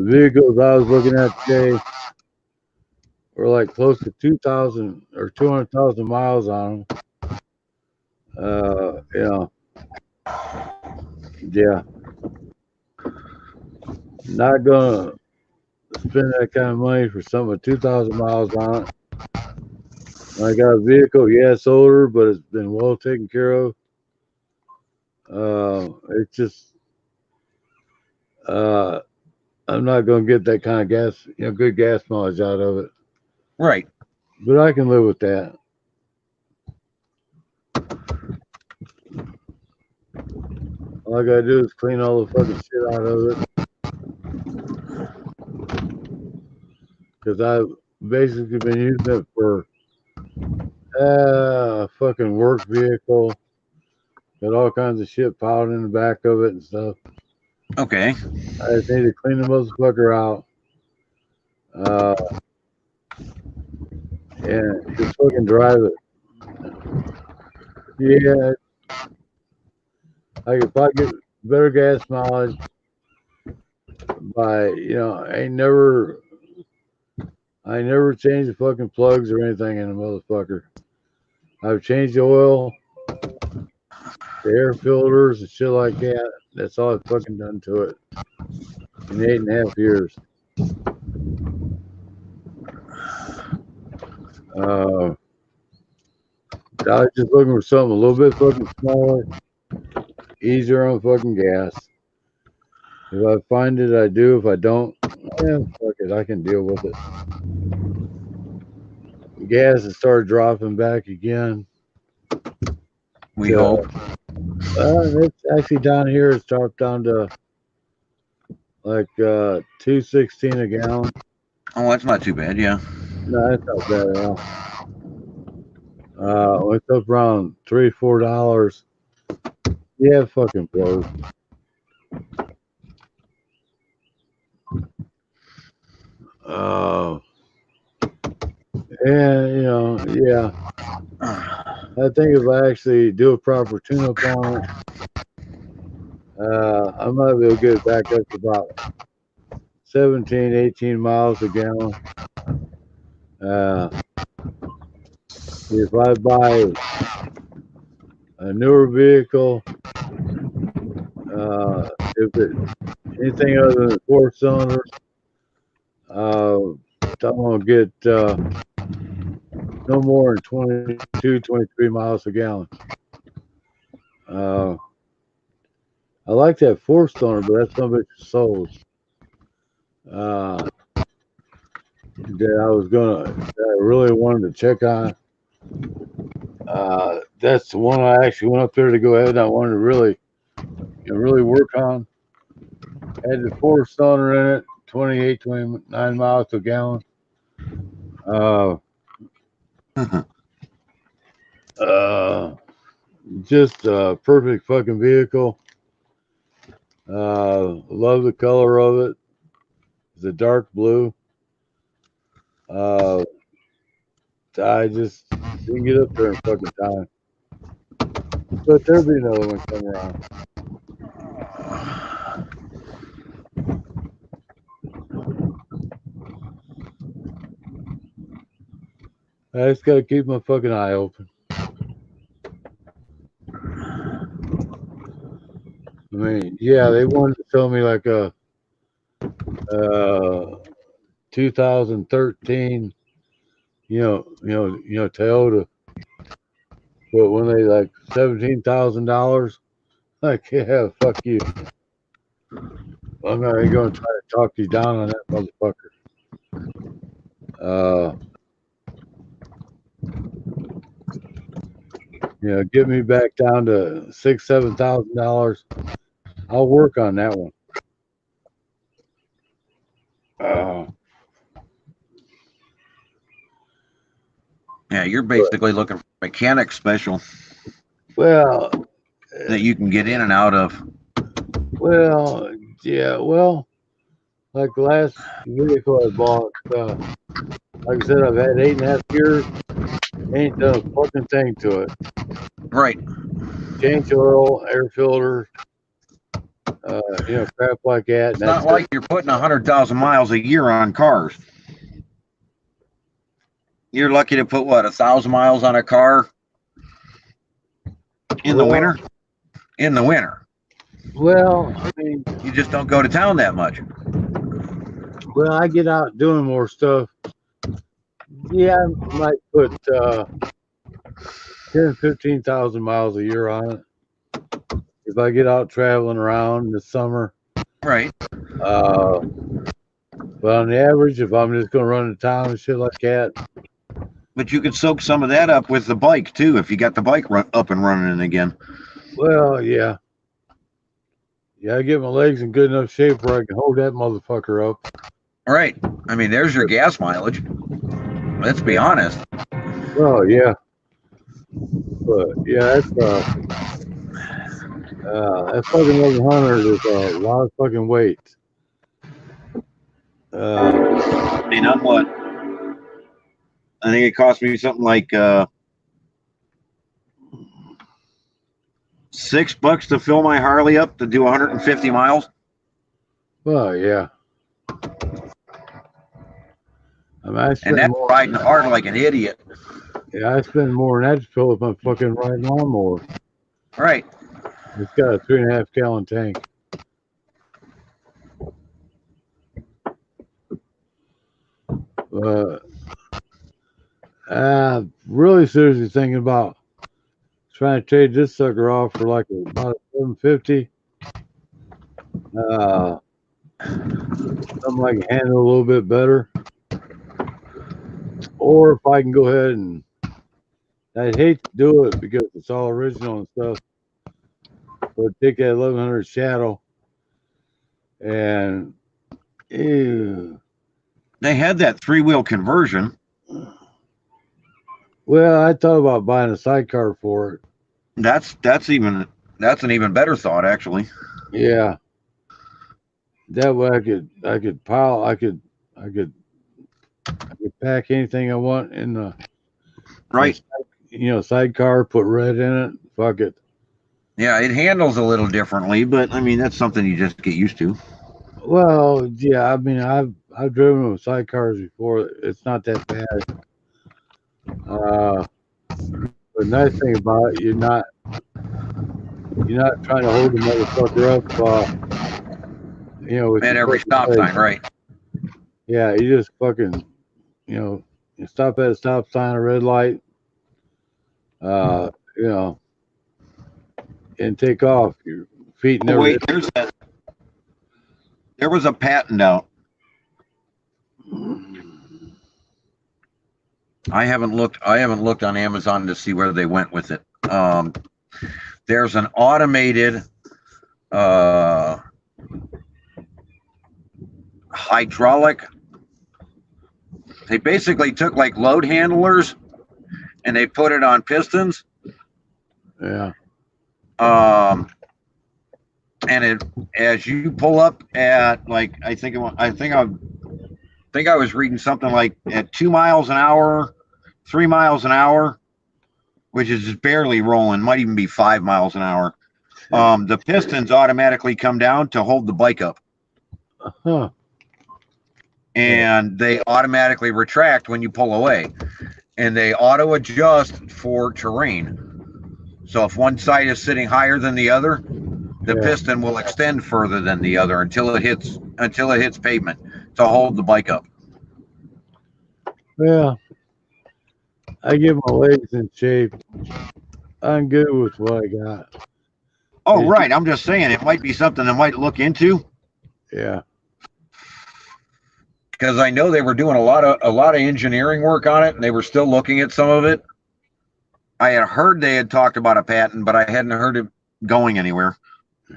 Vehicles I was looking at today were like close to 2,000 or 200,000 miles on them. Yeah. Not gonna spend that kind of money for something with 2,000 miles on it. I got a vehicle, yeah, it's older, but it's been well taken care of. It's just, I'm not gonna get that kind of gas, good gas mileage out of it. Right. But I can live with that. All I gotta do is clean all the fucking shit out of it. Because I've basically been using it for a fucking work vehicle. Got all kinds of shit piled in the back of it and stuff. Okay. I just need to clean the motherfucker out. And just fucking drive it. Yeah, I could probably get better gas mileage by, I never changed the fucking plugs or anything in the motherfucker. I've changed the oil, the air filters, and shit like that. That's all I've fucking done to it in 8.5 years. I was just looking for something a little bit fucking smaller, easier on fucking gas. If I find it, I do. If I don't, fuck it, I can deal with it. Gas has started dropping back again. We hope. It's actually down here. It's dropped down to like 2.16 a gallon. Oh, that's not too bad. Yeah. No, that's not bad at all. It's up around $3-4. Yeah, fucking blows. And yeah. I think if I actually do a proper tune-up on it, I might be able to get it back up to about 17, 18 miles a gallon. If I buy a newer vehicle, if it's anything other than 4 cylinders, I'm gonna get no more than 22, 23 miles a gallon. I like that 4 cylinder, but that's some bitch sold. That I really wanted to check on. That's the one I actually went up there to go ahead and I wanted to really work on. Had the 4 cylinder in it, 28, 29 miles a gallon. Just a perfect fucking vehicle. Love the color of it. It's a dark blue. I just didn't get up there in fucking time. But there'll be another one coming around. I just gotta keep my fucking eye open. I mean, yeah, they wanted to tell me like a 2013, Toyota. But when they like $17,000, like, yeah, fuck you. I'm not even going to try to talk you down on that motherfucker. Get me back down to $6,000, $7,000. I'll work on that one. Yeah, you're basically looking for a mechanic special. Well, that you can get in and out of. Well, yeah, well, like the last vehicle I bought, like I said, I've had 8.5 years, ain't done a fucking thing to it. Right. Change oil, air filter, crap like that. It's not like you're putting 100,000 miles a year on cars. You're lucky to put 1,000 miles on a car in the winter. In the winter. Well, I mean, you just don't go to town that much. Well, I get out doing more stuff. Yeah, I might put 10, 15,000 miles a year on it. If I get out traveling around this summer. Right. But on the average, if I'm just going to run to town and shit like that. But you could soak some of that up with the bike, too, if you got the bike up and running again. Well, yeah. Yeah, I get my legs in good enough shape where I can hold that motherfucker up. All right. I mean, there's your gas mileage. Let's be honest. Oh, yeah. But, yeah, that's that fucking 1100 is a lot of fucking weight. And I'm what? I think it cost me something like $6 to fill my Harley up to do 150 miles. Well, yeah. And that's riding hard like an idiot. Yeah, I spend more than that to fill up my fucking riding lawnmower. Right. It's got a 3.5 gallon tank. really seriously thinking about trying to trade this sucker off for like about a 750. Something I can handle a little bit better. Or if I can go ahead and, I'd hate to do it because it's all original and stuff, but take that 1100 Shadow and, ew. They had that 3-wheel conversion. Well, I thought about buying a sidecar for it. That's an even better thought, actually. Yeah. That way I could pack anything I want in the Right. Sidecar, put red in it. Fuck it. Yeah, it handles a little differently, but I mean that's something you just get used to. Well, yeah, I mean I've driven with sidecars before. It's not that bad. The nice thing about it, you're not trying to hold the motherfucker up with At your every fucking stop leg. sign, right? Yeah, you just fucking you stop at a stop sign, a red light, uh, you know, and take off. Your feet Oh, never wait, hit. there was a patent out. I haven't looked on Amazon to see where they went with it. There's an automated hydraulic. They basically took like load handlers and they put it on pistons. Yeah. And it, as you pull up at like I think I was reading something like at 2 miles an hour, 3 miles an hour, which is just barely rolling, might even be 5 miles an hour. The pistons automatically come down to hold the bike up. Huh. And they automatically retract when you pull away. And they auto adjust for terrain. So if one side is sitting higher than the other, the piston will extend further than the other until it hits pavement to hold the bike up. Well, I get my legs in shape. I'm good with what I got. Oh, right. I'm just saying it might be something I might look into. Yeah. Because I know they were doing a lot of engineering work on it, and they were still looking at some of it. I had heard they had talked about a patent, but I hadn't heard it going anywhere.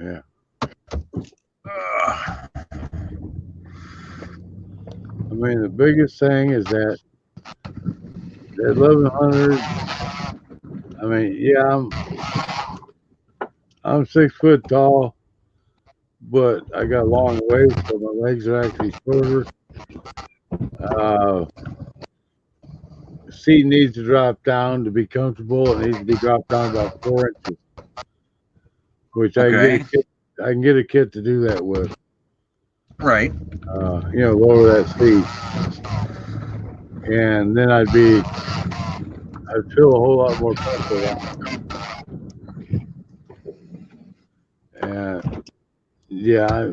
Yeah. I mean, the biggest thing is that 1100. I mean, yeah, I'm 6 foot tall, but I got long waist, so my legs are actually shorter. The seat needs to drop down to be comfortable. It needs to be dropped down about 4 inches, which I can get a kit to do that with. Right. Lower that seat, and then I'd feel a whole lot more comfortable. And yeah,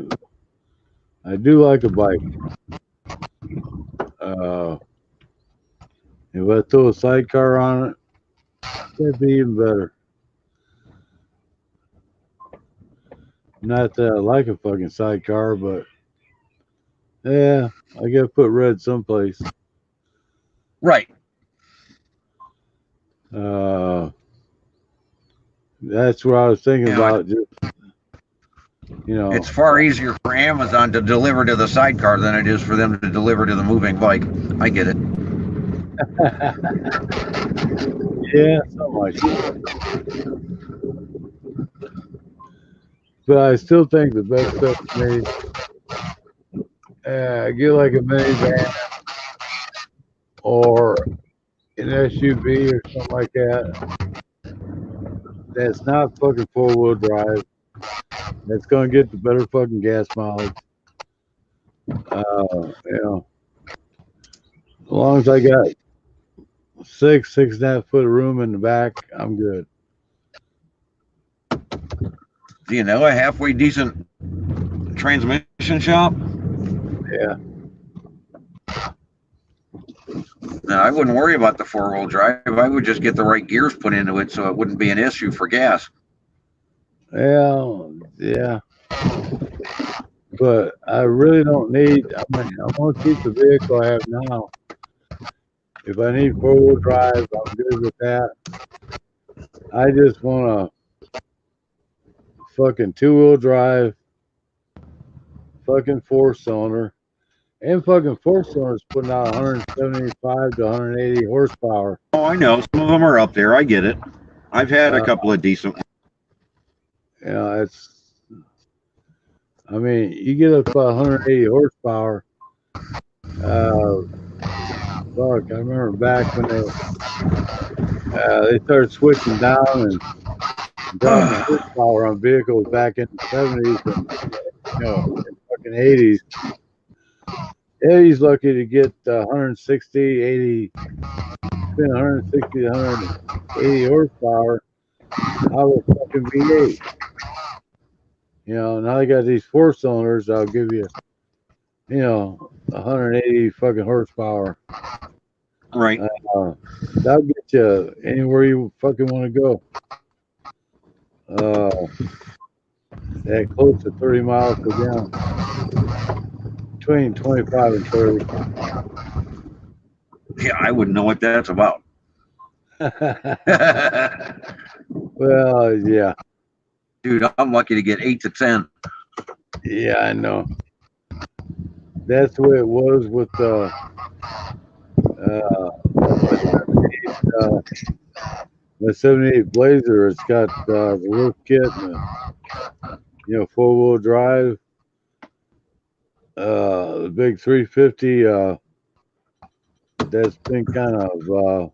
I do like a bike. If I throw a sidecar on it, that'd be even better. Not that I like a fucking sidecar, but yeah, I gotta put red someplace. Right. That's what I was thinking about. It's far easier for Amazon to deliver to the sidecar than it is for them to deliver to the moving bike. I get it. Yeah, something like that. But I still think the best stuff for me, get like a minivan or an SUV or something like that. That's not fucking 4-wheel drive. That's gonna get the better fucking gas mileage. As long as I got 6.5 foot of room in the back, I'm good. Do you know a halfway decent transmission shop? Yeah. No, I wouldn't worry about the 4-wheel drive. I would just get the right gears put into it so it wouldn't be an issue for gas. Yeah. But I really don't need. I mean, I want to keep the vehicle I have now. If I need 4-wheel drive, I'm good with that. I just want a fucking 2-wheel drive, fucking 4-cylinder, and fucking 4-cylinders putting out 175 to 180 horsepower. Oh, I know. Some of them are up there. I get it. I've had a Uh, couple of decent ones. You know, it's. I mean, you get up to 180 horsepower. Fuck, I remember back when they started switching down and dropping horsepower on vehicles back in the 70s and fucking 80s. Yeah, he's lucky to get 160, 80, between 160 to 180 horsepower out of fucking V8. Now they got these 4-cylinders that'll give you, 180 fucking horsepower. Right. That'll get you anywhere you fucking want to go. That close to 30 miles per gallon. Between 25 and 30. Yeah, I wouldn't know what that's about. Well, yeah. Dude, I'm lucky to get 8 to 10. Yeah, I know. That's the way it was with the 78 Blazer. It's got the lift kit and 4-wheel drive. The big 350. That's been kind of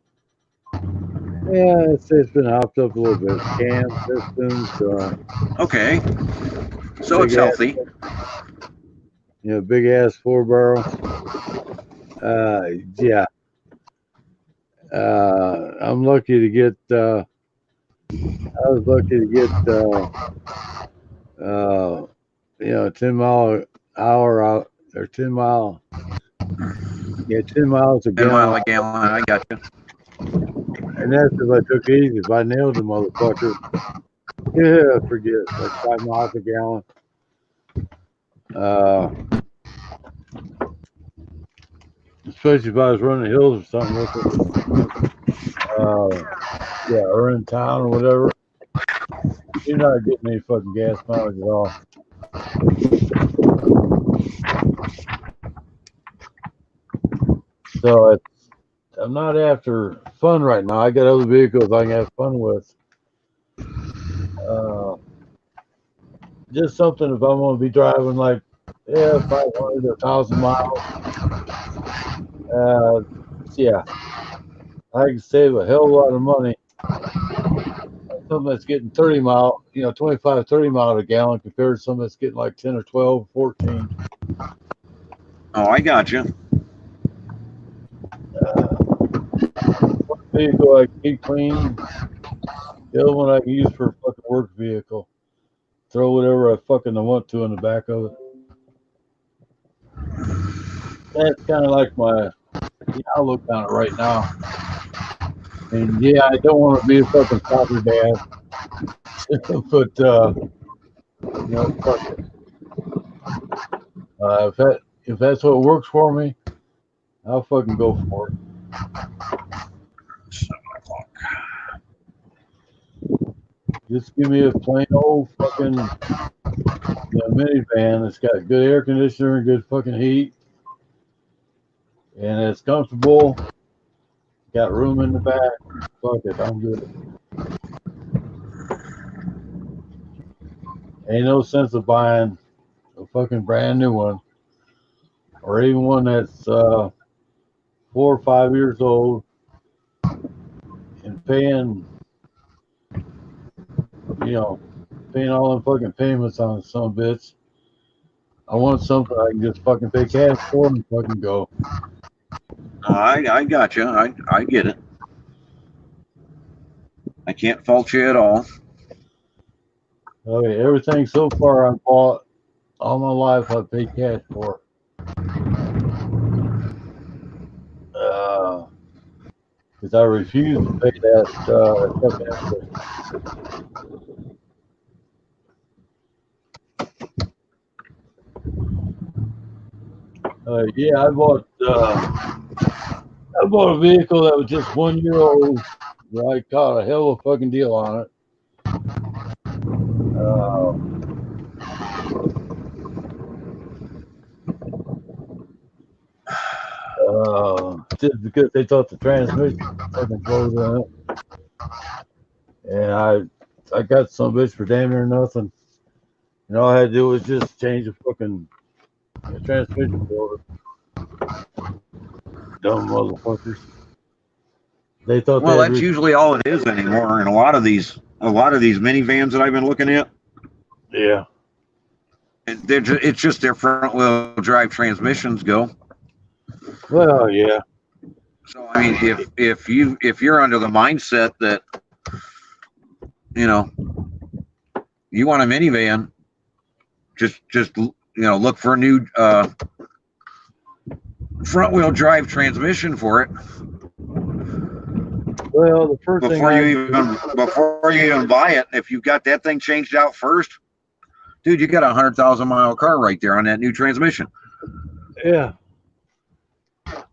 it's been hopped up a little bit. Cam systems. Okay. So it's healthy. Big ass 4-barrel. Yeah. I'm lucky to get. I was lucky to get 10 mile an hour out or 10 mile. Yeah, 10 miles a 10 gallon. mile a gallon. I got you. And that's if I took it easy. If I nailed the motherfucker, yeah, forget it. Like 5 miles a gallon. Especially if I was running hills or something with it. Or in town or whatever. You're not getting any fucking gas mileage at all. So I'm not after fun right now. I got other vehicles I can have fun with. Just something if I'm going to be driving like 500 or 1,000 miles. Yeah, I can save a hell of a lot of money. Something that's getting 30 mile, 25, 30 mile a gallon compared to something that's getting like 10 or 12, 14. Oh, I got you. One vehicle I can keep clean. The other one I can use for a fucking work vehicle. Throw whatever I fucking want to in the back of it. That's kind of like my outlook on it right now. And yeah, I don't want to be a fucking soccer dad, but fuck it. If that's what works for me, I'll fucking go for it. 7 o'clock. Just give me a plain old fucking minivan that's got good air conditioner and good fucking heat, and it's comfortable. Got room in the back. Fuck it, I'm good. Ain't no sense of buying a fucking brand new one, or even one that's 4 or 5 years old, and paying all them fucking payments on some bits. I want something I can just fucking pay cash for and fucking go. I got you. I get it. I can't fault you at all. Okay, everything so far I've bought all my life I've paid cash for. because I refuse to pay that fucking extra. Yeah, I bought a vehicle that was just 1 year old. I caught a hell of a fucking deal on it. Just because they thought the transmission fucking flowed in it, and I got some bitch for damn near nothing. And all I had to do was just change the fucking transmission filter. Dumb motherfuckers. They thought Well, they had that's usually all it is anymore. And a lot of these minivans that I've been looking at, yeah. it's just their front wheel drive transmissions go. Well, yeah. So I mean, if you're under the mindset that you want a minivan, just look for a new front wheel drive transmission for it. Well, the first thing before you even buy it, if you've got that thing changed out first, dude, you got a 100,000-mile car right there on that new transmission. Yeah.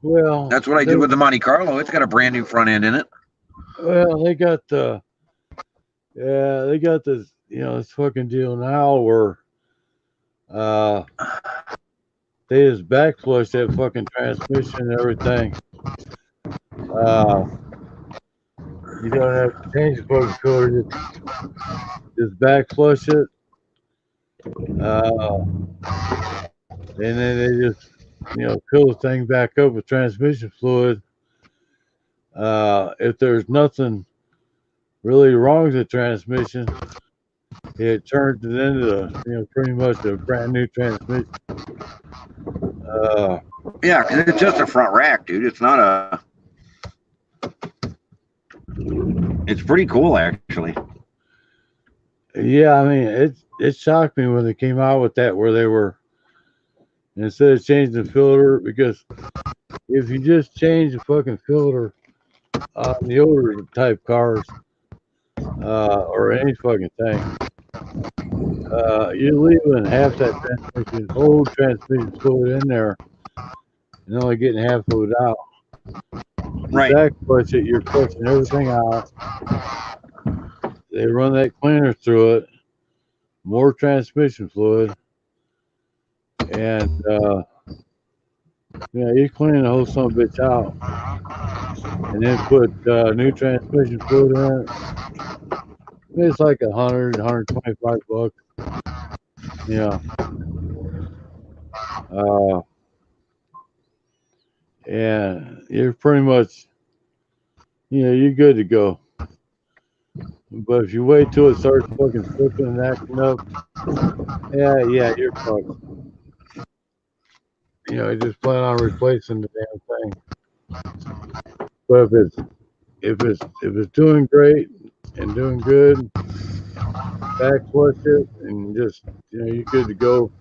Well, that's what I did with the Monte Carlo. It's got a brand new front end in it. Well, they got this this fucking deal now where they just backflush that fucking transmission and everything. You don't have to change the fucking filter, just backflush it. And then they just fill the thing back up with transmission fluid. If there's nothing really wrong with the transmission, it turns it into pretty much a brand new transmission. Yeah, because it's just a front rack, dude. It's not a. It's pretty cool, actually. Yeah, I mean, it shocked me when they came out with that, where they were, instead of changing the filter, because if you just change the fucking filter on the older type cars, or any fucking thing, you're leaving half that old transmission fluid in there, and only getting half of it out. Right. Backflush it, you're flushing everything out. They run that cleaner through it, more transmission fluid, and you clean the whole son of a bitch out, and then put new transmission fluid in it. It's like $125. And you're pretty much, you're good to go. But if you wait till it starts fucking flipping and acting up, yeah, you're fucked. Just plan on replacing the damn thing. But if it's doing great and doing good, backflush it and just you're good to go.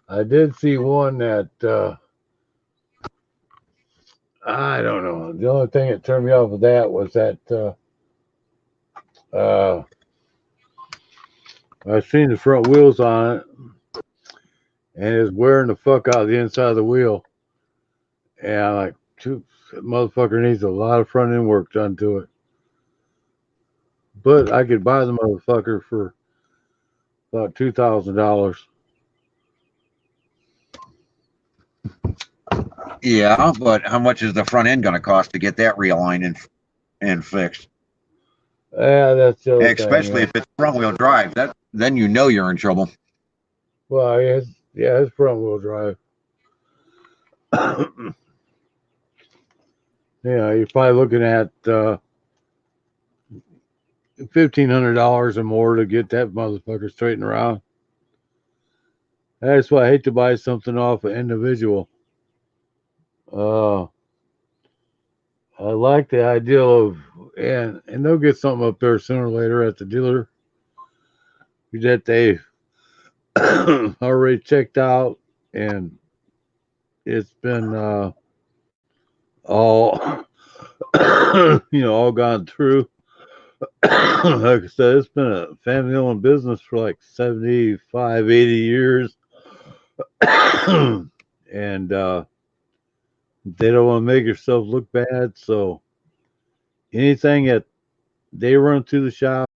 I did see one that I don't know. The only thing that turned me off of that was that I seen the front wheels on it, and it's wearing the fuck out of the inside of the wheel. And I'm like, that motherfucker needs a lot of front end work done to it. But I could buy the motherfucker for about $2,000. Yeah, but how much is the front end going to cost to get that realigned and fixed? Yeah, that's the other especially thing, if it's front wheel drive. Then you're in trouble. Well, it's front wheel drive. You're probably looking at $1,500 or more to get that motherfucker straightened around. That's why I hate to buy something off an individual. I like the idea of and they'll get something up there sooner or later at the dealer that they already checked out, and it's been all all gone through. Like I said, it's been a family owned business for like 75, 80 years. And they don't want to make yourself look bad. So anything that they run through the shop,